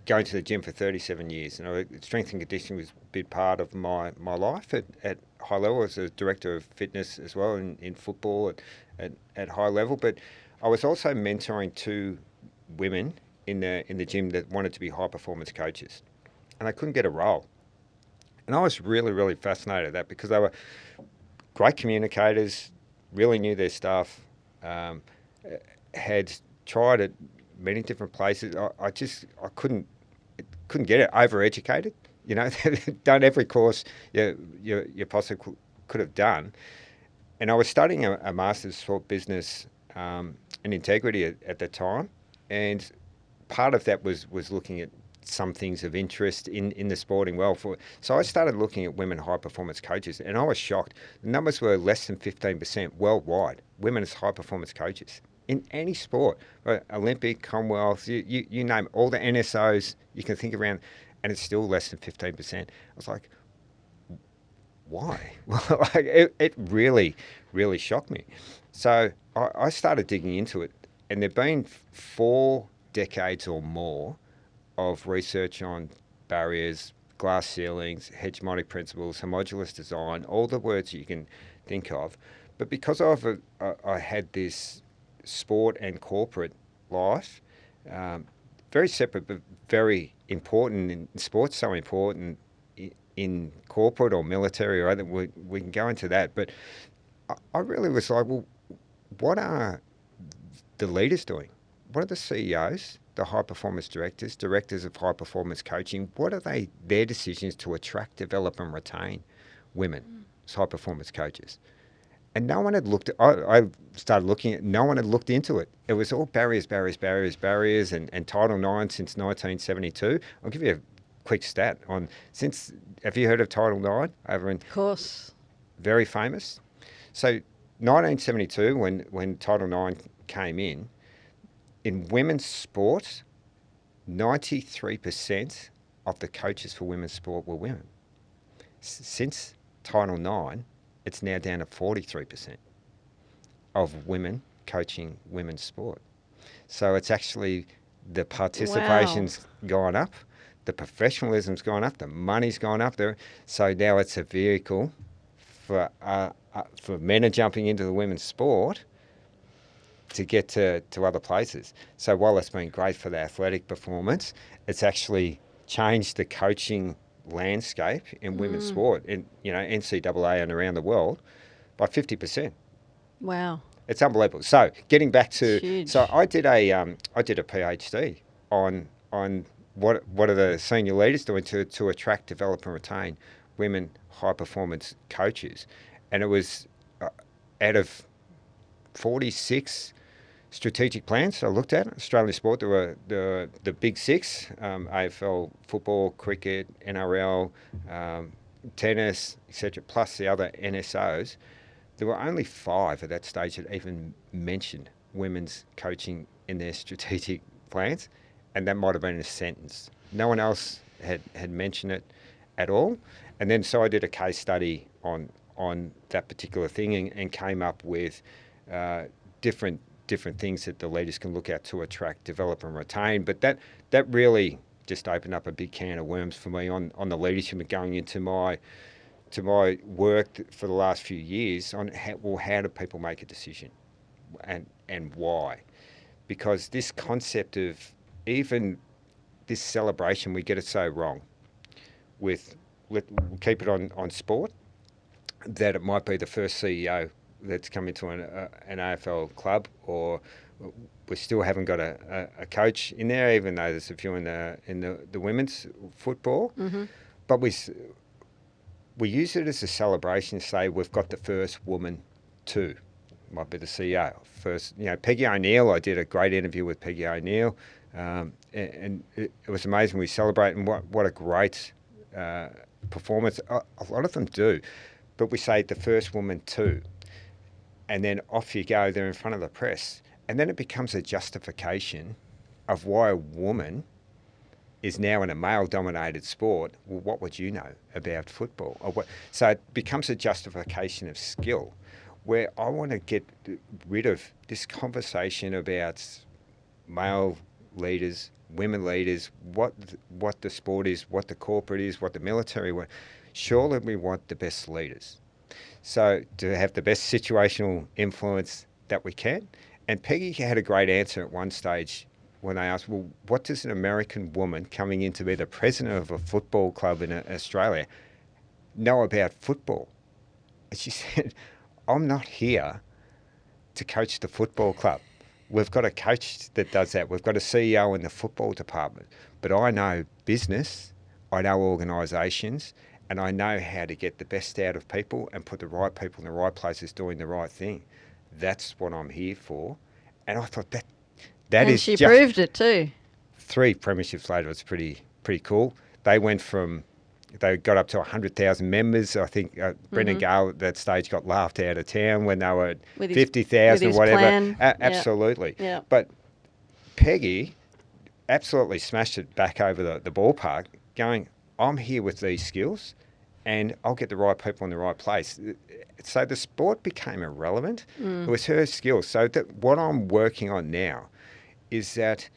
going to the gym for 37 years, and strength and conditioning was a big part of my life at high level. I was a director of fitness as well in football at high level, but I was also mentoring two women in the gym that wanted to be high performance coaches, and they couldn't get a role. And I was really, really fascinated at that because they were great communicators, really knew their stuff, had tried at many different places. I couldn't get it. Overeducated, you know, done every course you possibly could have done. And I was studying a master's of sport business and integrity at the time, and part of that was looking at some things of interest in the sporting world. So I started looking at women high performance coaches, and I was shocked. The numbers were less than 15% worldwide, women as high performance coaches in any sport, Olympic, Commonwealth, you name it, all the NSOs you can think around, and it's still less than 15%. I was like, why? Well, it really, really shocked me. So I started digging into it, and there've been 4 decades or more of research on barriers, glass ceilings, hegemonic principles, homologous design, all the words you can think of. But because I had this sport and corporate life, very separate but very important. In sports, so important in corporate or military or other. We can go into that, but I really was like, well, what are the leaders doing? What are the CEOs, the high performance directors of high performance coaching? What are their decisions to attract, develop, and retain women as high performance coaches? And no one had looked. I started looking at. No one had looked into it. It was all barriers, and Title IX since 1972. I'll give you a quick stat on since. Have you heard of Title IX over in? Of course. Very famous. So 1972, when Title IX came in women's sport, 93% of the coaches for women's sport were women. Since Title IX, it's now down to 43% of women coaching women's sport. So it's actually the participation's gone up, the professionalism's gone up, the money's gone up there. So now it's a vehicle for men are jumping into the women's sport to get to other places. So while it's been great for the athletic performance, it's actually changed the coaching landscape in women's sport, in NCAA and around the world, by 50%. Wow, it's unbelievable. So getting back to, huge. So I did a PhD on what are the senior leaders doing to attract, develop, and retain women high performance coaches, and it was out of 46 strategic plans I looked at. Australian sport, there were the big 6, AFL, football, cricket, NRL, tennis, etc., plus the other NSOs. There were only 5 at that stage that even mentioned women's coaching in their strategic plans, and that might have been a sentence. No one else had mentioned it at all. And then so I did a case study on that particular thing and came up with different things that the leaders can look at to attract, develop, and retain. But that really just opened up a big can of worms for me on the leadership and going into my work for the last few years on how do people make a decision and why? Because this concept of even this celebration, we get it so wrong. We'll keep it on sport, that it might be the first CEO that's come into an AFL club, or we still haven't got a coach in there, even though there's a few in the women's football. Mm-hmm. But we use it as a celebration to say we've got the first woman too. might be the CEO. First, Peggy O'Neill, I did a great interview with Peggy O'Neill, and it was amazing. We celebrate, and what a great performance. A lot of them do, but we say the first woman too, and then off you go. They're in front of the press, and then it becomes a justification of why a woman is now in a male-dominated sport. Well, what would you know about football? So it becomes a justification of skill, where I want to get rid of this conversation about male leaders, women leaders, what the sport is, what the corporate is, what the military want. Surely we want the best leaders. So to have the best situational influence that we can. And Peggy had a great answer at one stage when they asked, well, what does an American woman coming in to be the president of a football club in Australia know about football? And she said, I'm not here to coach the football club. We've got a coach that does that. We've got a CEO in the football department. But I know business, I know organisations, and I know how to get the best out of people and put the right people in the right places doing the right thing. That's what I'm here for. And I thought that and is she just proved it too. 3 premierships later. It's pretty cool. They got up to 100,000 members. I think Brendan Gale at that stage got laughed out of town when they were 50,000 or whatever. Plan. Absolutely. Yeah. But Peggy absolutely smashed it back over the ballpark, going, I'm here with these skills and I'll get the right people in the right place. So the sport became irrelevant. It was her skills. So what I'm working on now is that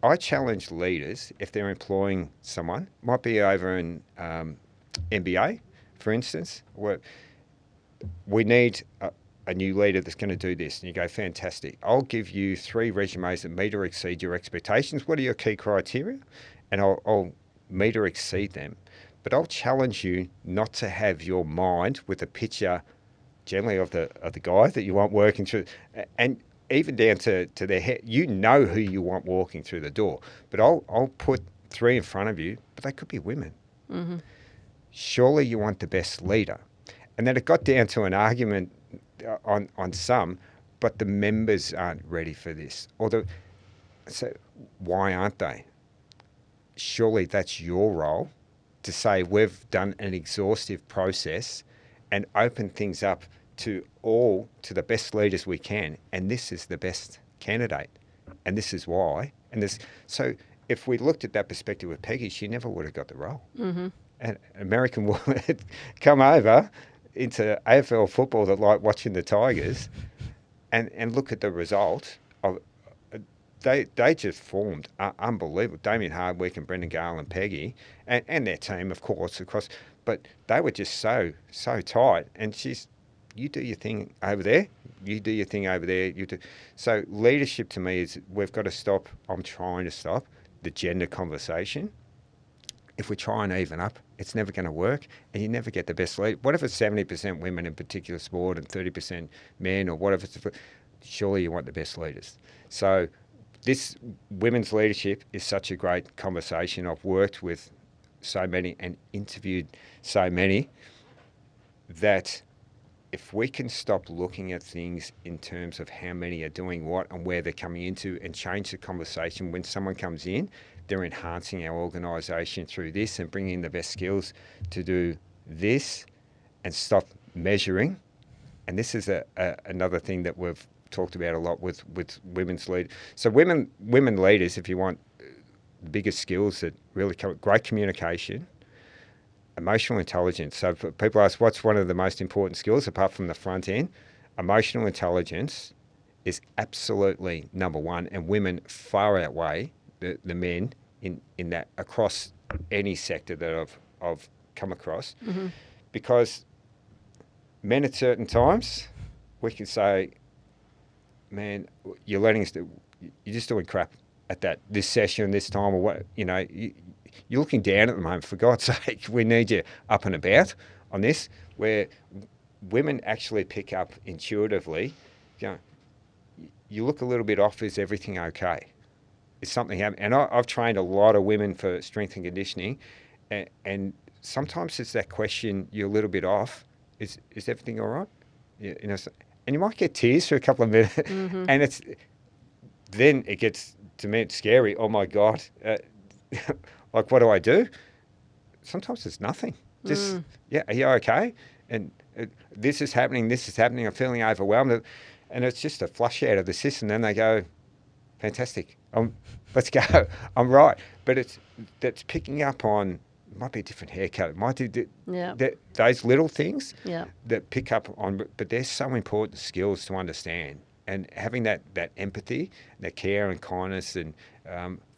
I challenge leaders, if they're employing someone, might be over in MBA, for instance, where we need a new leader that's going to do this. And you go, fantastic. I'll give you 3 resumes that meet or exceed your expectations. What are your key criteria? And I'll meet or exceed them. But I'll challenge you not to have your mind with a picture generally of the guy that you want working through. And even down to their head, you know who you want walking through the door. But I'll put 3 in front of you, but they could be women. Mm-hmm. Surely you want the best leader. And then it got down to an argument on some, but the members aren't ready for this. So why aren't they? Surely that's your role to say we've done an exhaustive process and open things up to the best leaders we can, and this is the best candidate, and this is why. So if we looked at that perspective with Peggy, she never would have got the role. Mm-hmm. An American woman had come over into AFL football that liked watching the Tigers, and look at the result of. They just formed unbelievable. Damien Hardwick and Brendan Gale and Peggy and their team, of course, but they were just so tight. And you do your thing over there, you do your thing over there. So leadership to me is we've got to stop. I'm trying to stop the gender conversation. If we try and even up, it's never going to work, and you never get the best lead. What if it's 70% women in particular sport and 30% men, or what if it's? Surely you want the best leaders. So. This women's leadership is such a great conversation. I've worked with so many and interviewed so many that if we can stop looking at things in terms of how many are doing what and where they're coming into and change the conversation when someone comes in, they're enhancing our organisation through this and bringing the best skills to do this and stop measuring. And this is another thing that we've talked about a lot with women's lead. So women leaders, if you want the biggest skills that really come, great communication, emotional intelligence. So people ask, what's one of the most important skills apart from the front end? Emotional intelligence is absolutely number one, and women far outweigh the men in that across any sector that I've come across. Mm-hmm. Because men at certain times, we can say, man, you're letting us you're just doing crap at this session, this time, or what, you're looking down at the moment. For God's sake, we need you up and about on this, where women actually pick up intuitively, you look a little bit off, is everything okay? Is something happening? And I've trained a lot of women for strength and conditioning, and sometimes it's that question, you're a little bit off, is everything all right? and you might get tears for a couple of minutes, and then it gets to me it's scary. Oh my God, like what do I do? Sometimes it's nothing. Just are you okay? And this is happening. I'm feeling overwhelmed, and it's just a flush out of the system. Then they go, fantastic. Let's go. I'm right. But that's picking up on. It might be a different haircut. It might be those little things that pick up on. But they're so important skills to understand. And having that empathy, that care and kindness, and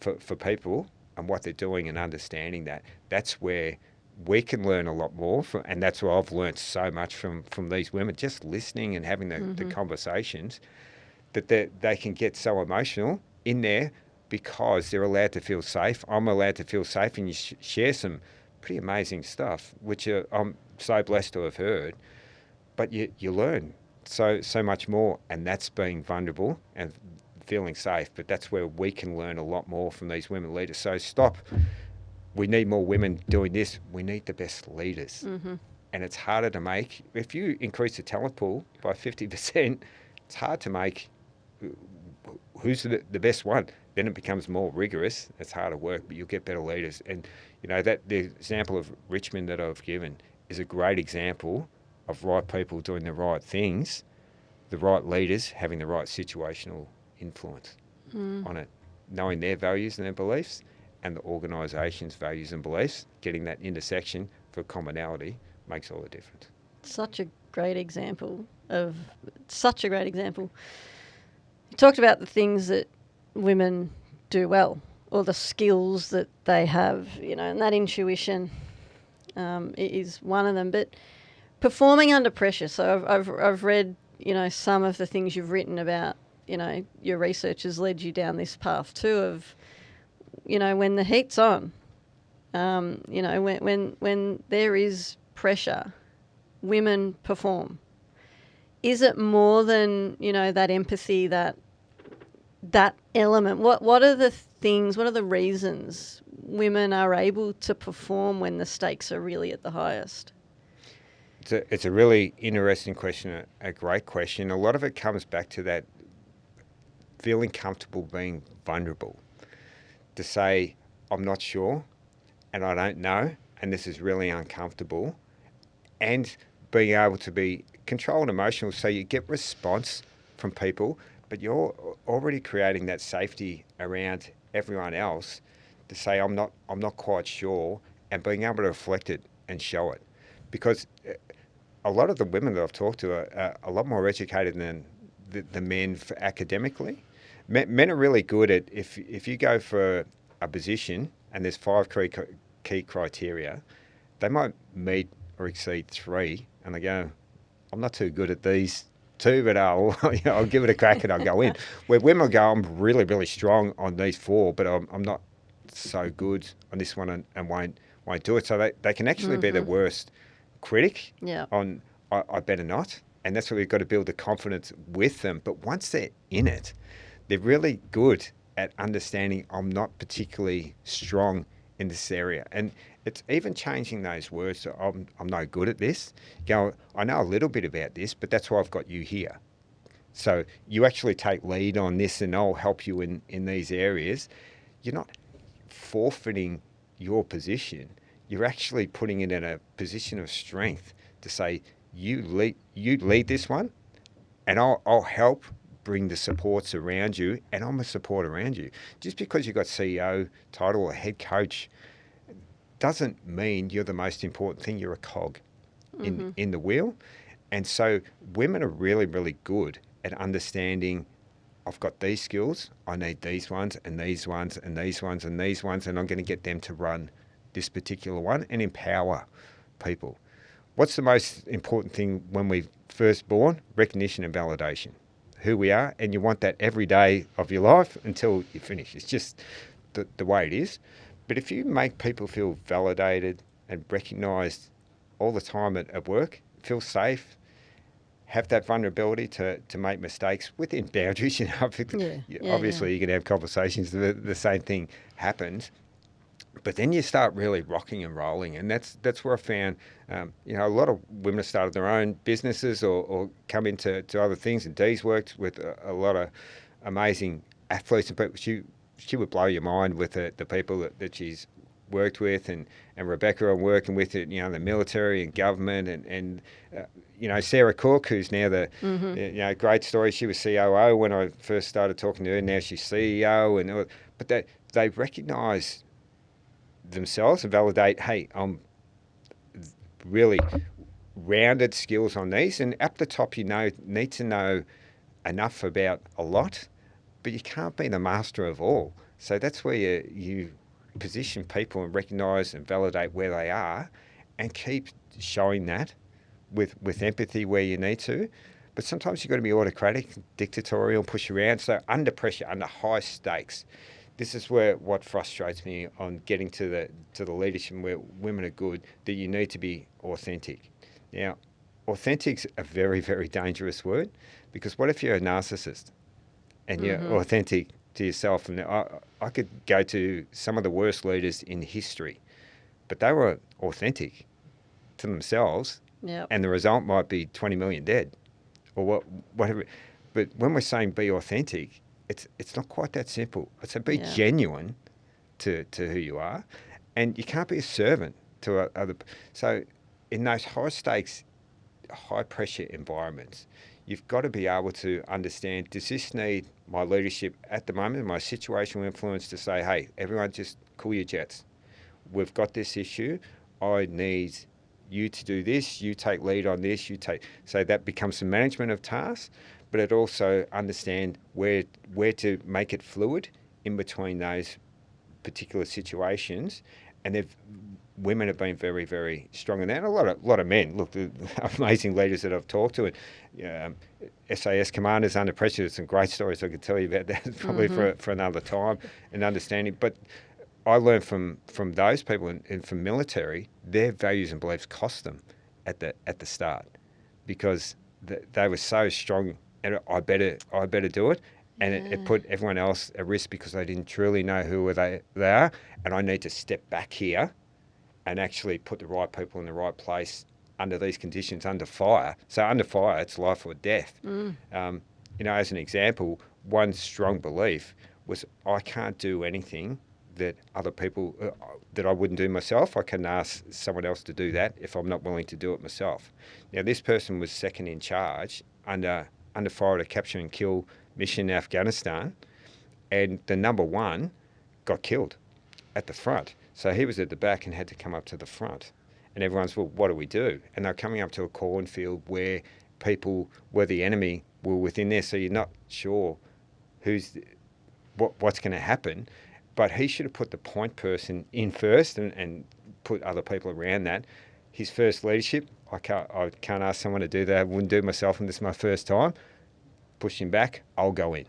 for people and what they're doing, and understanding that's where we can learn a lot more. And that's where I've learned so much from these women, just listening and having the conversations, that they can get so emotional in there because they're allowed to feel safe. I'm allowed to feel safe, and you share some pretty amazing stuff, which I'm so blessed to have heard. But you learn so much more, and that's being vulnerable and feeling safe. But that's where we can learn a lot more from these women leaders. So stop. We need more women doing this. We need the best leaders. And it's harder to make. If you increase the talent pool by 50%, it's hard to make who's the best one. Then it becomes more rigorous. It's harder work, but you'll get better leaders. And that the example of Richmond that I've given is a great example of right people doing the right things, the right leaders having the right situational influence on it, knowing their values and their beliefs, and the organisation's values and beliefs, getting that intersection for commonality makes all the difference. Such a great example. You talked about the things that women do well, or the skills that they have, and that intuition is one of them. But performing under pressure. So I've read, some of the things you've written about, your research has led you down this path too of, when the heat's on, when there is pressure, women perform. Is it more than, that empathy, that element? What are the things, what are the reasons women are able to perform when the stakes are really at the highest? It's a really interesting question, a great question. A lot of it comes back to that feeling comfortable being vulnerable, to say, I'm not sure and I don't know, and this is really uncomfortable, and being able to be controlled emotional, so you get response from people, but you're already creating that safety around everyone else to say, I'm not quite sure, and being able to reflect it and show it. Because a lot of the women that I've talked to are a lot more educated than the men academically. Men are really good at, if you go for a position and there's 5 key criteria, they might meet or exceed 3, and they go, I'm not too good at these 2, but I'll give it a crack and I'll go in. Where women go, I'm really, really strong on these 4, but I'm not so good on this one and won't do it. So they can actually be the worst critic on, I better not. And that's where we've got to build the confidence with them. But once they're in it, they're really good at understanding I'm not particularly strong in this area. And it's even changing those words. So I'm no good at this. I know a little bit about this, but that's why I've got you here. So you actually take lead on this, and I'll help you in these areas. You're not forfeiting your position. You're actually putting it in a position of strength to say, you lead this one, and I'll help bring the supports around you, and I'm a support around you. Just because you've got CEO title or head coach doesn't mean you're the most important thing. You're a cog in the wheel. And so women are really, really good at understanding, I've got these skills, I need these ones and these ones and these ones and these ones, and I'm going to get them to run this particular one and empower people. What's the most important thing when we're first born? Recognition and validation. Who we are, and you want that every day of your life until you finish. It's just the way it is. But if you make people feel validated and recognised all the time at work, feel safe, have that vulnerability to make mistakes within boundaries, obviously you can have conversations, the same thing happens. But then you start really rocking and rolling, and that's where I found, a lot of women have started their own businesses or come into other things. And Dee's worked with a lot of amazing athletes and people. She would blow your mind with the people that she's worked with, and Rebecca I'm working with it, the military and government, and Sarah Cook, who's now the great story. She was COO when I first started talking to her. Now she's CEO, but they recognise themselves and validate, hey, I'm really rounded skills on these, and at the top need to know enough about a lot, but you can't be the master of all. So that's where you position people and recognise and validate where they are, and keep showing that with empathy where you need to. But sometimes you've got to be autocratic, dictatorial, push around. So under pressure, under high stakes, this is what frustrates me on getting to the leadership where women are good, that you need to be authentic. Now, authentic's a very, very dangerous word, because what if you're a narcissist and you're authentic to yourself? And I could go to some of the worst leaders in history, but they were authentic to themselves, and the result might be 20 million dead or whatever. But when we're saying be authentic, it's not quite that simple. It's to be genuine to who you are, and you can't be a servant to other. So in those high stakes, high pressure environments, you've got to be able to understand, does this need my leadership at the moment, my situational influence, to say, hey, everyone just cool your jets. We've got this issue. I need you to do this. You take lead on this. So that becomes some management of tasks, but it also understand where to make it fluid in between those particular situations. And women have been very, very strong in that. And a lot of men. Look, the amazing leaders that I've talked to, and SAS commanders under pressure. There's some great stories I could tell you about that, probably for another time, and understanding. But I learned from those people and from military, their values and beliefs cost them at the start, because they were so strong. And I better do it, and it put everyone else at risk because they didn't truly know who they are. And I need to step back here and actually put the right people in the right place under these conditions, under fire. So under fire, it's life or death. As an example, one strong belief was I can't do anything that other people, that I wouldn't do myself. I can ask someone else to do that if I'm not willing to do it myself. Now, this person was second in charge under fire at a capture and kill mission in Afghanistan, and the number one got killed at the front. So he was at the back and had to come up to the front. And everyone's, well, what do we do? And they're coming up to a cornfield where people were the enemy, were within there, so you're not sure what's going to happen. But he should have put the point person in first and put other people around that. His first leadership, I can't ask someone to do that. I wouldn't do it myself, and this is my first time. Push him back, I'll go in.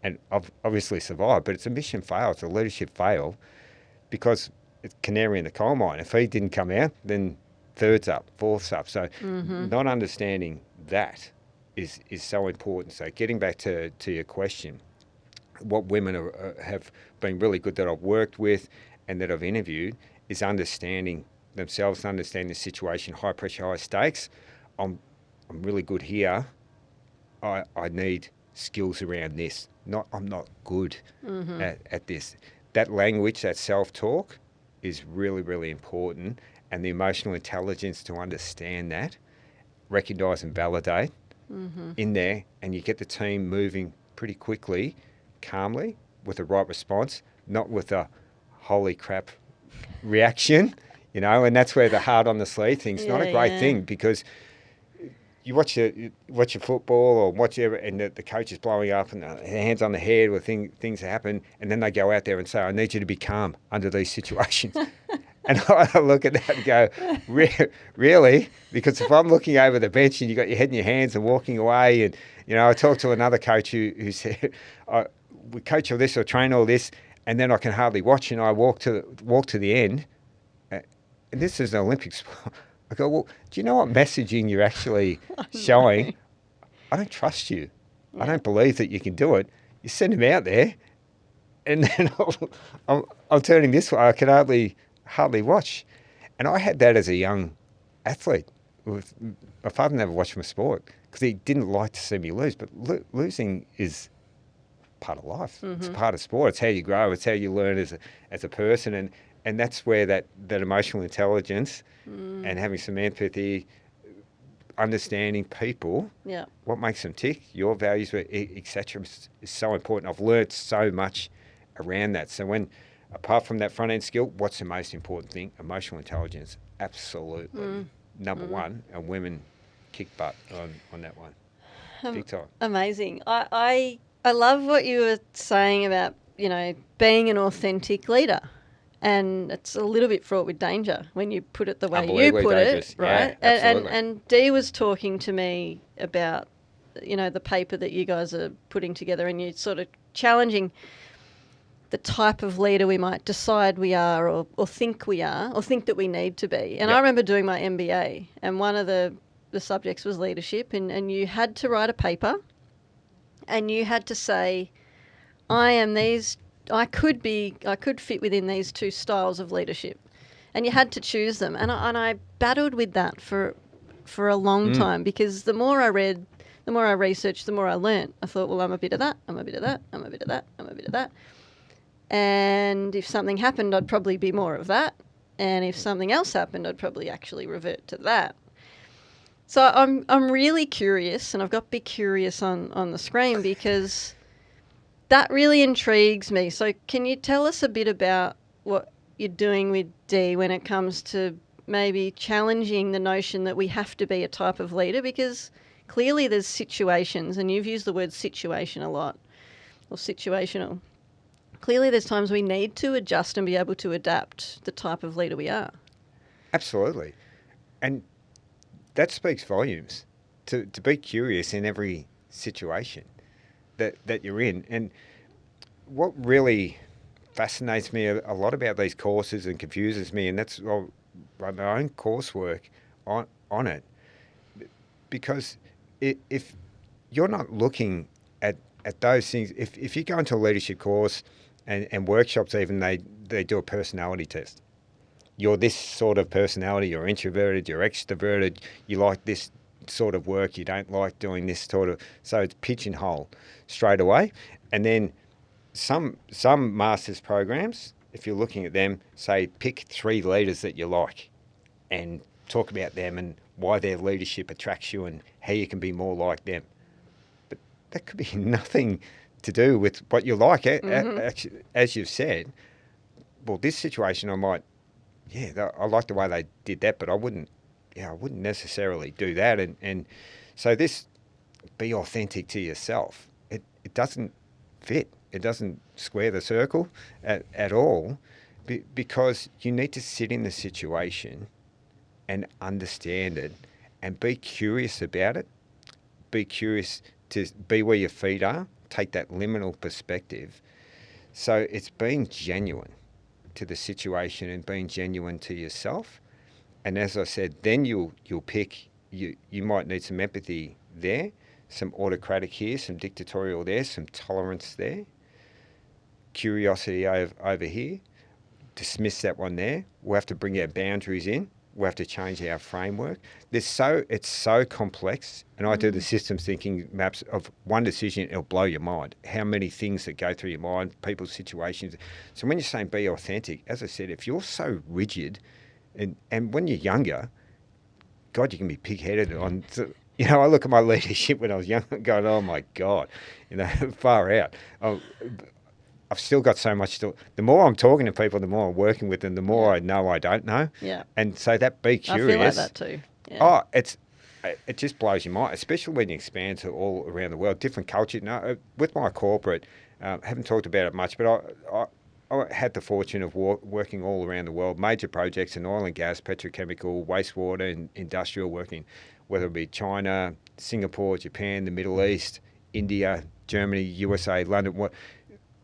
And I've obviously survived, but it's a mission fail, it's a leadership fail, because it's canary in the coal mine. If he didn't come out, then third's up, fourth's up. So not understanding that is so important. So getting back to your question, what women have been really good that I've worked with and that I've interviewed is understanding themselves, understanding the situation, high pressure, high stakes. I'm really good here. I need skills around this. I'm not good at this. That language, that self-talk is really, really important, and the emotional intelligence to understand that, recognise and validate in there, and you get the team moving pretty quickly, calmly, with the right response, not with a holy crap reaction, and that's where the heart on the sleeve thing's not a great thing, because you watch your football or whatever, and the coach is blowing up and the hands on the head, or things happen, and then they go out there and say, I need you to be calm under these situations. And I look at that and go, really? Because if I'm looking over the bench and you got your head in your hands and walking away, and I talked to another coach who said, we coach all this or train all this, and then I can hardly watch, and I walk to the end, and this is an Olympic sport. I go, well, do you know what messaging you're actually showing? I don't trust you. I don't believe that you can do it. You send him out there, and then I'm turning this way. I can hardly watch. And I had that as a young athlete. My father never watched my sport because he didn't like to see me lose. But losing is part of life. It's part of sport. It's how you grow. It's how you learn as a person. And that's where that emotional intelligence and having some empathy, understanding people, what makes them tick, your values, etc., is so important. I've learned so much around that. So apart from that front end skill, what's the most important thing? Emotional intelligence, absolutely number one. And women kick butt on that one, big time. Amazing. I love what you were saying about, being an authentic leader. And it's a little bit fraught with danger when you put it the way you put it, right? Yeah, absolutely. And Dee was talking to me about, the paper that you guys are putting together, and you're sort of challenging the type of leader we might decide we are or think we are or think that we need to be. And I remember doing my MBA, and one of the subjects was leadership, and you had to write a paper and you had to say, I could fit within these two styles of leadership, and you had to choose them. And I battled with that for a long time, because the more I read, the more I researched, the more I learnt. I thought, well, I'm a bit of that, I'm a bit of that, I'm a bit of that, I'm a bit of that. And if something happened, I'd probably be more of that. And if something else happened, I'd probably actually revert to that. So I'm really curious, and I've got Be Curious on the screen, because that really intrigues me. So can you tell us a bit about what you're doing with Dee when it comes to maybe challenging the notion that we have to be a type of leader? Because clearly there's situations, and you've used the word situation a lot, or situational. Clearly there's times we need to adjust and be able to adapt the type of leader we are. Absolutely. And that speaks volumes, to be curious in every situation that you're in. And what really fascinates me a lot about these courses and confuses me, and that's I'll write my own coursework on it, because if you're not looking at those things, if you go into a leadership course and workshops, even they do a personality test. You're this sort of personality, you're introverted, you're extroverted, you like this sort of work, you don't like doing this sort of, so it's pigeonhole straight away. And then some master's programs, if you're looking at them, say pick 3 leaders that you like and talk about them and why their leadership attracts you and how you can be more like them. But that could be nothing to do with what you like. Actually, as you've said, well, this situation I might, I like the way they did that, but I wouldn't necessarily do that. And so this, be authentic to yourself. It doesn't fit. It doesn't square the circle at all, because you need to sit in the situation and understand it and be curious about it. Be curious to be where your feet are. Take that liminal perspective. So it's being genuine to the situation and being genuine to yourself. And as I said, then you'll pick, you might need some empathy there, some autocratic here, some dictatorial there, some tolerance there, curiosity over here, dismiss that one there. We'll have to bring our boundaries in. We'll have to change our framework. It's so complex, and I do the systems thinking maps of one decision, it'll blow your mind. How many things that go through your mind, people's situations. So when you're saying be authentic, as I said, if you're so rigid, and when you're younger, God, you can be pig-headed on. I look at my leadership when I was young, going, oh my God, far out. I've still got so much to. The more I'm talking to people, the more I'm working with them, the more I know I don't know. Yeah. And so that be curious. I feel like that too. Yeah. Oh, it just blows your mind, especially when you expand to all around the world, different culture. No, with my corporate, haven't talked about it much, but I had the fortune of working all around the world, major projects in oil and gas, petrochemical, wastewater, and industrial, working, whether it be China, Singapore, Japan, the Middle East, India, Germany, USA, London,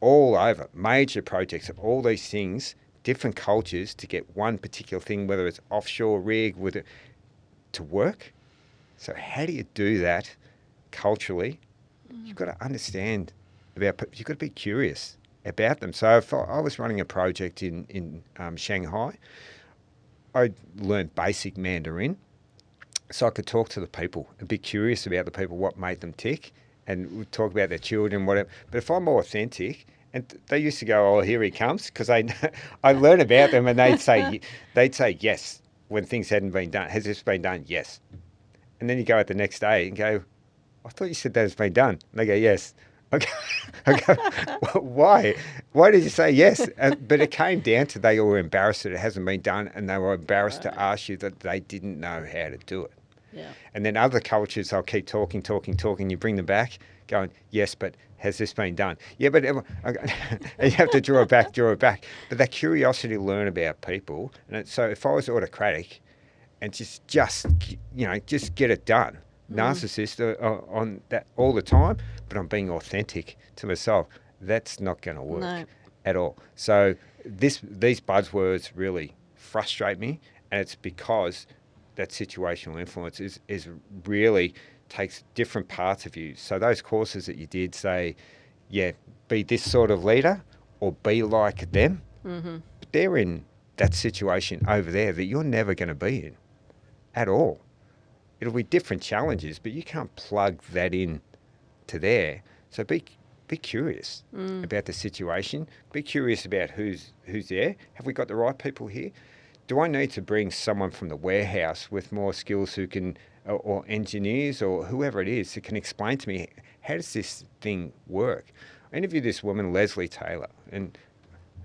all over, major projects of all these things, different cultures to get one particular thing, whether it's offshore rig to work. So how do you do that culturally? You've got to understand you've got to be curious about them. So if I was running a project in Shanghai, I learned basic Mandarin so I could talk to the people and be curious about the people, what made them tick, and we'd talk about their children, whatever. But if I'm more authentic, and they used to go, "Oh, here he comes," because I learn about them, and they'd say yes when things hadn't been done. Has this been done? Yes. And then you go out the next day and go, "I thought you said that has been done." And they go, "Yes." Okay. I go, why? Why did you say yes? But it came down to they were embarrassed that it hasn't been done, and they were embarrassed to ask you that they didn't know how to do it. Yeah. And then other cultures, I'll keep talking. You bring them back, going, "Yes, but has this been done?" Yeah, but and you have to draw it back. But that curiosity to learn about people. And so if I was autocratic and just get it done, narcissist on that all the time, but I'm being authentic to myself, that's not going to work at all. So these buzzwords really frustrate me, and it's because that situational influence is really takes different parts of you. So those courses that you did say, yeah, be this sort of leader or be like them, but they're in that situation over there that you're never going to be in at all. It'll be different challenges, but you can't plug that in to there. So be curious about the situation. Be curious about who's there. Have we got the right people here? Do I need to bring someone from the warehouse with more skills who can, or engineers or whoever it is, who can explain to me, how does this thing work? I interviewed this woman, Leslie Taylor. And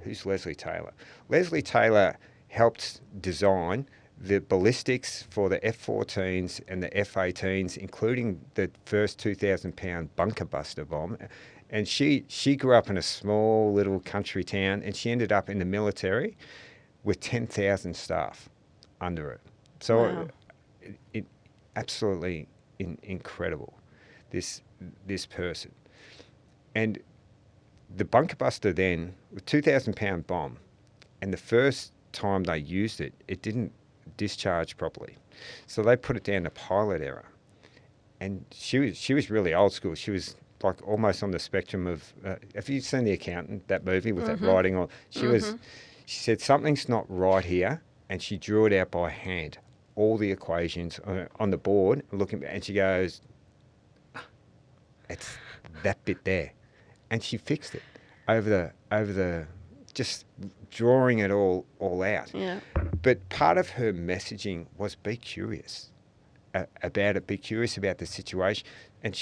who's Leslie Taylor? Leslie Taylor helped design the ballistics for the F-14s and the F-18s, including the first 2,000-pound bunker buster bomb. And she grew up in a small little country town, and she ended up in the military with 10,000 staff under it. So it absolutely incredible, this person. And the bunker buster then, with 2,000-pound bomb, and the first time they used it, it didn't discharge properly. So they put it down to pilot error. And she was really old school. She was like almost on the spectrum of, have you seen The Accountant, that movie with that writing on? She said, something's not right here, and she drew it out by hand, all the equations on the board, and she goes, it's that bit there. And she fixed it over the just drawing it all out. Yeah. But part of her messaging was be curious about it, be curious about the situation. And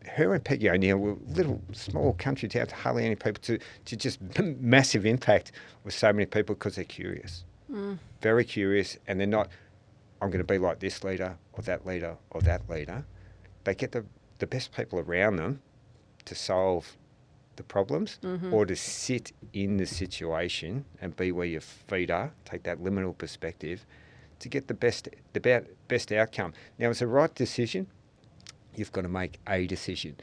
her and Peggy O'Neill were little, small country towns, hardly any people, to just massive impact with so many people because they're curious. Very curious, and they're not, I'm going to be like this leader or that leader or that leader. They get the best people around them to solve the problems or to sit in the situation and be where your feet are, take that liminal perspective to get the best outcome. Now, it's a right decision. You've got to make a decision.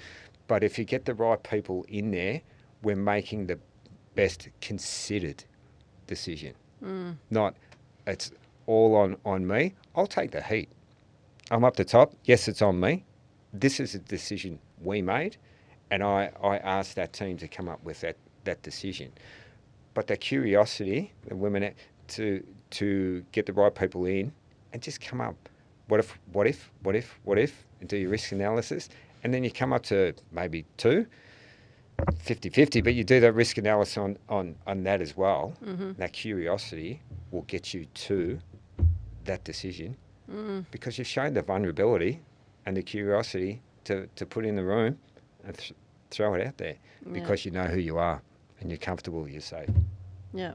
But if you get the right people in there, we're making the best considered decision. Not, it's all on me. I'll take the heat. I'm up the top. Yes, it's on me. This is a decision we made. And I asked that team to come up with that decision. But that curiosity, the women, to get the right people in and just come up, what if, and do your risk analysis. And then you come up to maybe 50-50, but you do that risk analysis on that as well. That curiosity will get you to that decision because you've shown the vulnerability and the curiosity to put in the room and throw it out there because you know who you are and you're comfortable, you're safe. Yeah.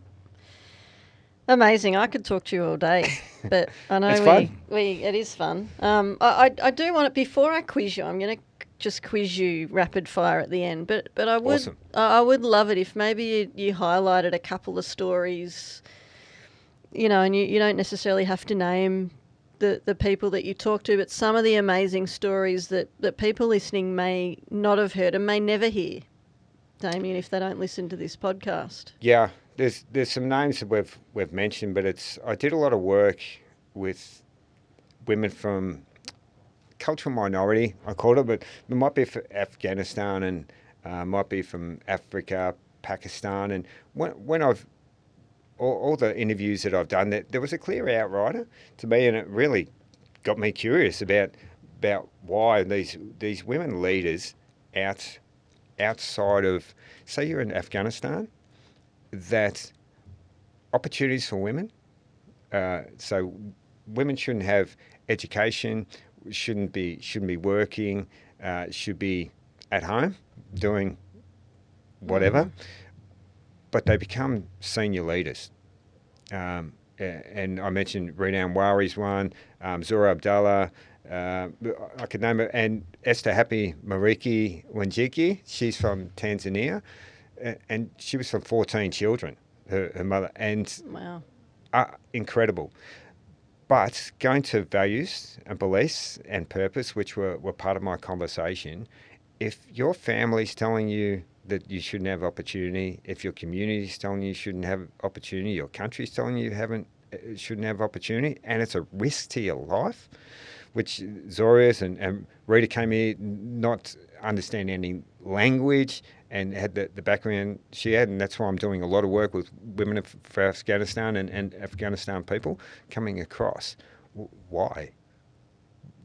Amazing. I could talk to you all day, but I know It's fun. it is fun. I do want to, before I quiz you, I'm going to just quiz you rapid fire at the end, but I would Awesome. I would love it if maybe you highlighted a couple of stories, and you don't necessarily have to name the people that you talk to, but some of the amazing stories that people listening may not have heard and may never hear, Damien, if they don't listen to this podcast. Yeah, there's some names that we've mentioned, but I did a lot of work with women from cultural minority, I called it, but it might be from Afghanistan and might be from Africa, Pakistan. And when I've all the interviews that I've done, there was a clear outrider to me, and it really got me curious about why these women leaders outside of, say you're in Afghanistan, that opportunities for women. So women shouldn't have education, shouldn't be working, should be at home doing whatever, but they become senior leaders. And I mentioned Renown Wari's one, Zura Abdullah, I could name it, and Esther Happy Mariki Wanjiki. She's from Tanzania, and she was from 14 children, her mother, and Wow. Incredible. But going to values and beliefs and purpose, which were part of my conversation, if your family's telling you that you shouldn't have opportunity, if your community's telling you shouldn't have opportunity, your country's telling you shouldn't have opportunity, and it's a risk to your life, which Zorius and Rita came here not understanding any language and had the background she had, and that's why I'm doing a lot of work with women for Afghanistan and Afghanistan people coming across. Why?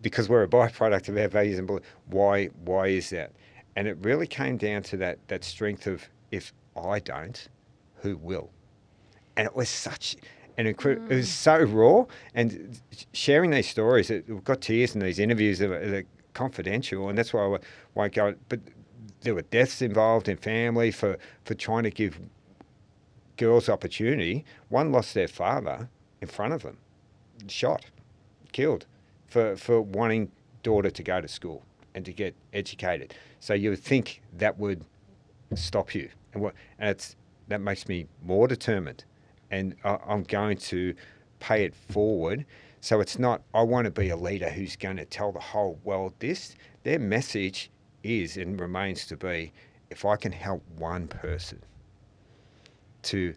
Because we're a byproduct of our values and beliefs. Why is that? And it really came down to that strength of, if I don't, who will? And it was such an incredible, it was so raw. And sharing these stories, we've got tears in these interviews that are confidential, and that's why I won't go. But there were deaths involved in family for trying to give girls opportunity. One lost their father in front of them, shot, killed, for wanting daughter to go to school and to get educated. So you would think that would stop you, and that makes me more determined, and I'm going to pay it forward. So it's not, I want to be a leader who's going to tell the whole world this. Their message is and remains to be, if I can help one person to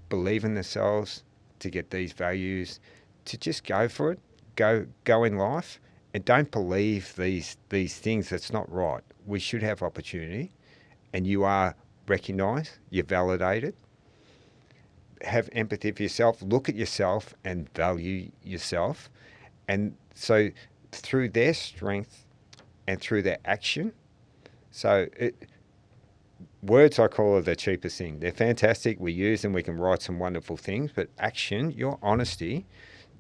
believe in themselves, to get these values, to just go for it, go in life, and don't believe these things. That's not right. We should have opportunity, and you are recognised, you're validated. Have empathy for yourself, look at yourself and value yourself. And so through their strength and through their action, words, I call it the cheapest thing. They're fantastic, we use them, we can write some wonderful things, but action, your honesty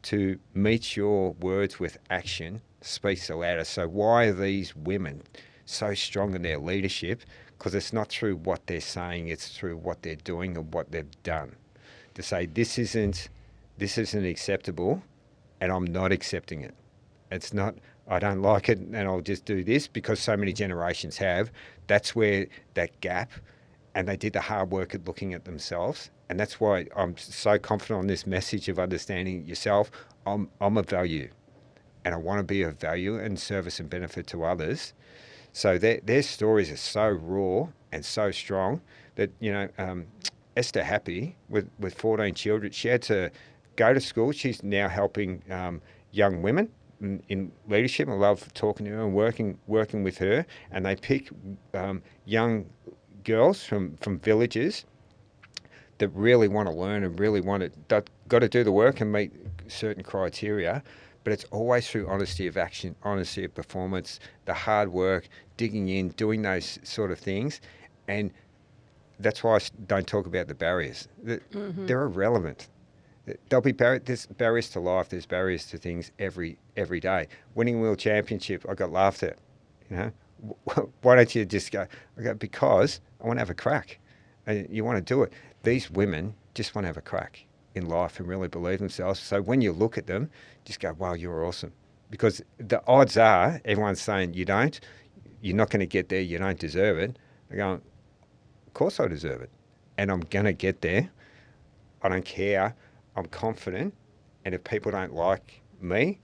to meet your words with action speaks the loudest. So why are these women so strong in their leadership? Because it's not through what they're saying, it's through what they're doing and what they've done. To say this isn't acceptable, and I'm not accepting it. It's not, I don't like it and I'll just do this, because so many generations have. That's where that gap, and they did the hard work at looking at themselves. And that's why I'm so confident on this message of understanding yourself. I'm a value, and I want to be of value and service and benefit to others. So their stories are so raw and so strong that, Esther Happy with 14 children, she had to go to school. She's now helping young women in leadership. I love talking to her and working with her. And they pick young girls from villages that really want to learn and really got to do the work and meet certain criteria. But it's always through honesty of action, honesty of performance, the hard work, digging in, doing those sort of things. And that's why I don't talk about the barriers. They're irrelevant. There'll be there's barriers to life. There's barriers to things every day. Winning World Championship, I got laughed at. Why don't you just go? I go, because I want to have a crack. You want to do it. These women just want to have a crack in life and really believe themselves. So when you look at them, just go, wow, you're awesome. Because the odds are, everyone's saying you're not going to get there, you don't deserve it. They're going, of course I deserve it. And I'm going to get there. I don't care. I'm confident. And if people don't like me,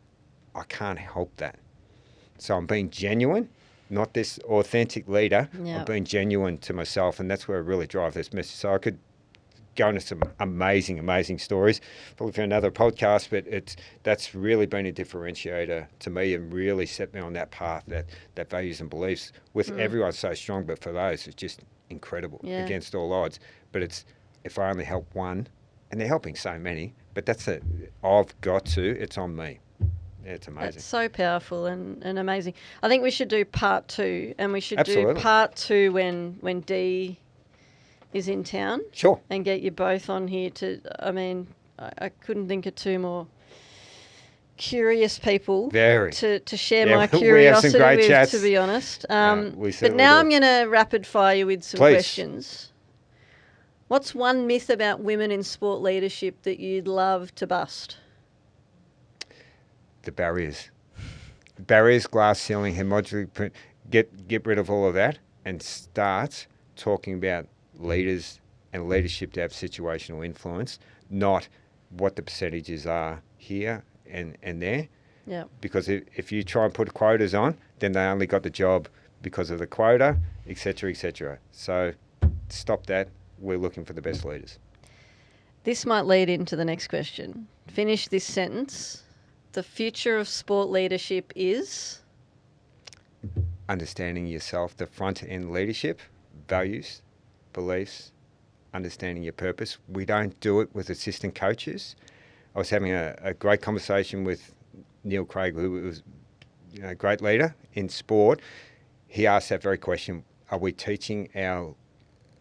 I can't help that. So I'm being genuine, not this authentic leader. Yep. I'm being genuine to myself. And that's where I really drive this message. So I could go into some amazing stories, probably for another podcast, but that's really been a differentiator to me and really set me on that path, that values and beliefs with everyone so strong, but for those, it's just incredible Yeah. against all odds. But it's, if I only help one, and they're helping so many, but that's it. I've got to, it's on me. Yeah, it's amazing. That's so powerful and amazing. I think we should do part 2, and we should Absolutely. do part 2 when Dee is in town. Sure. And get you both on here to, I mean, I couldn't think of 2 more curious people Very. to share Yeah, my we have some curiosity great with, chats. to be honest. We But certainly now do. I'm going to rapid fire you with some Please. questions. What's one myth about women in sport leadership that you'd love to bust? The barriers. Barriers, glass ceiling, homogeneous print. Get rid of all of that and start talking about leaders and leadership to have situational influence, not what the percentages are here and there. Yeah. Because if you try and put quotas on, then they only got the job because of the quota, etc., etc. So stop that. We're looking for the best leaders. This might lead into the next question. Finish this sentence. The future of sport leadership is? Understanding yourself, the front end leadership, values, beliefs, understanding your purpose. We don't do it with assistant coaches. I was having a great conversation with Neil Craig, who was a great leader in sport. He asked that very question: are we teaching our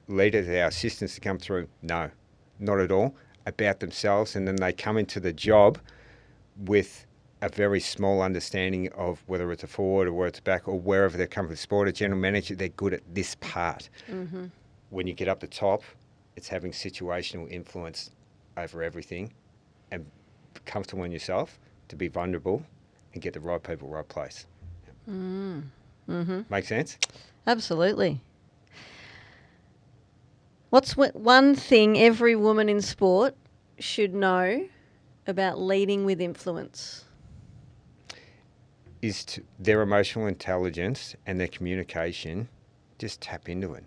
leaders, our assistants to come through? No, not at all. About themselves, and then they come into the job with a very small understanding of whether it's a forward or whether it's back or wherever they come from. Sport, a general manager, they're good at this part. Mm-hmm. When you get up the top, it's having situational influence over everything and comfortable in yourself to be vulnerable and get the right people, right place. Mm-hmm. Make sense? Absolutely. What's one thing every woman in sport should know about leading with influence? Is their emotional intelligence and their communication, just tap into it.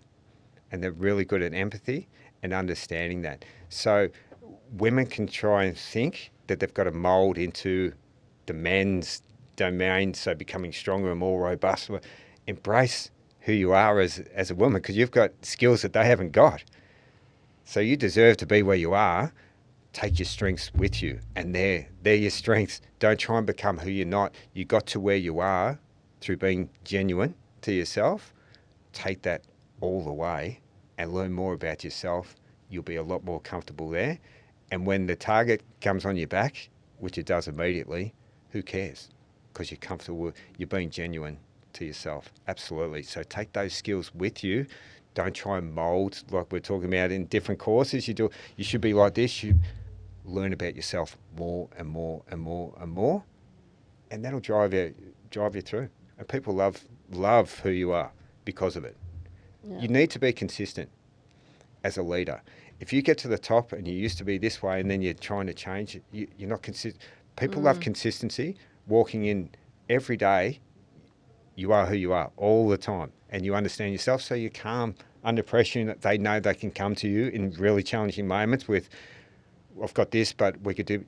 And they're really good at empathy and understanding that. So women can try and think that they've got to mould into the men's domain, so becoming stronger and more robust. Embrace who you are as a woman, because you've got skills that they haven't got. So you deserve to be where you are. Take your strengths with you, and they're your strengths. Don't try and become who you're not. You got to where you are through being genuine to yourself. Take that all the way and learn more about yourself. You'll be a lot more comfortable there. And when the target comes on your back, which it does immediately, who cares? Because you're comfortable, you're being genuine to yourself. Absolutely. So take those skills with you. Don't try and mould like we're talking about in different courses. You should be like this. You learn about yourself more and more and more and more, and that'll drive you through. And people love who you are because of it. Yeah. You need to be consistent as a leader. If you get to the top and you used to be this way and then you're trying to change it, you're not consistent. People love consistency. Walking in every day, you are who you are all the time, and you understand yourself, so you're calm under pressure, and that they know they can come to you in really challenging moments with, I've got this, but we could do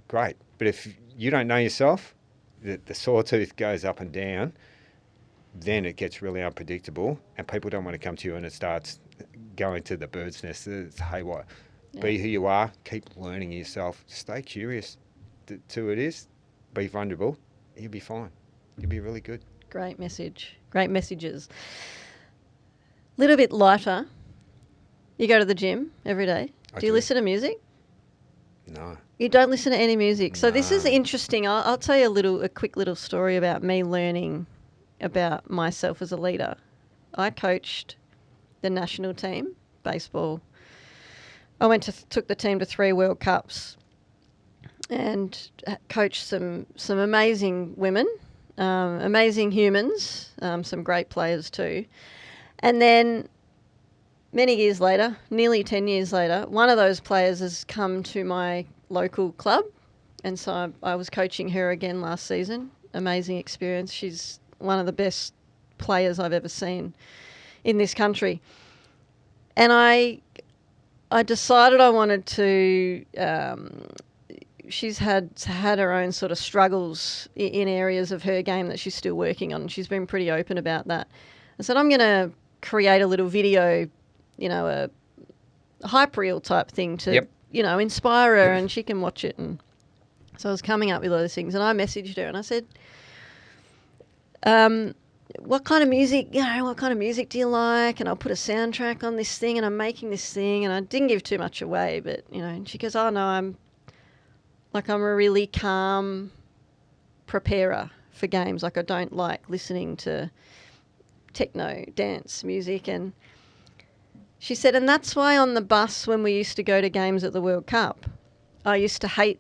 great. But if you don't know yourself, the sawtooth goes up and down, then it gets really unpredictable, and people don't want to come to you, and it starts going to the bird's nest. It's haywire. Yeah. Be who you are. Keep learning yourself. Stay curious to it is. Be vulnerable. You'll be fine. You'll be really good. Great message. Great messages. Little bit lighter. You go to the gym every day. Do you listen to music? No. You don't listen to any music. So this is No. interesting. I'll tell you a quick little story about me learning about myself as a leader. I coached the national team, baseball. I took the team to 3 World Cups and coached some amazing women, amazing humans, some great players too. And then many years later, nearly 10 years later, one of those players has come to my local club. And so I was coaching her again last season. Amazing experience. She's one of the best players I've ever seen in this country. And I decided I wanted to... she's had her own sort of struggles in areas of her game that she's still working on. She's been pretty open about that. I said, I'm going to create a little video, a hype reel type thing to, inspire her and she can watch it. And so I was coming up with all those things and I messaged her and I said, what kind of music do you like? And I'll put a soundtrack on this thing and I'm making this thing, and I didn't give too much away, but, and she goes, oh no, I'm a really calm preparer for games. Like, I don't like listening to techno dance music. And she said, and that's why on the bus when we used to go to games at the World Cup, I used to hate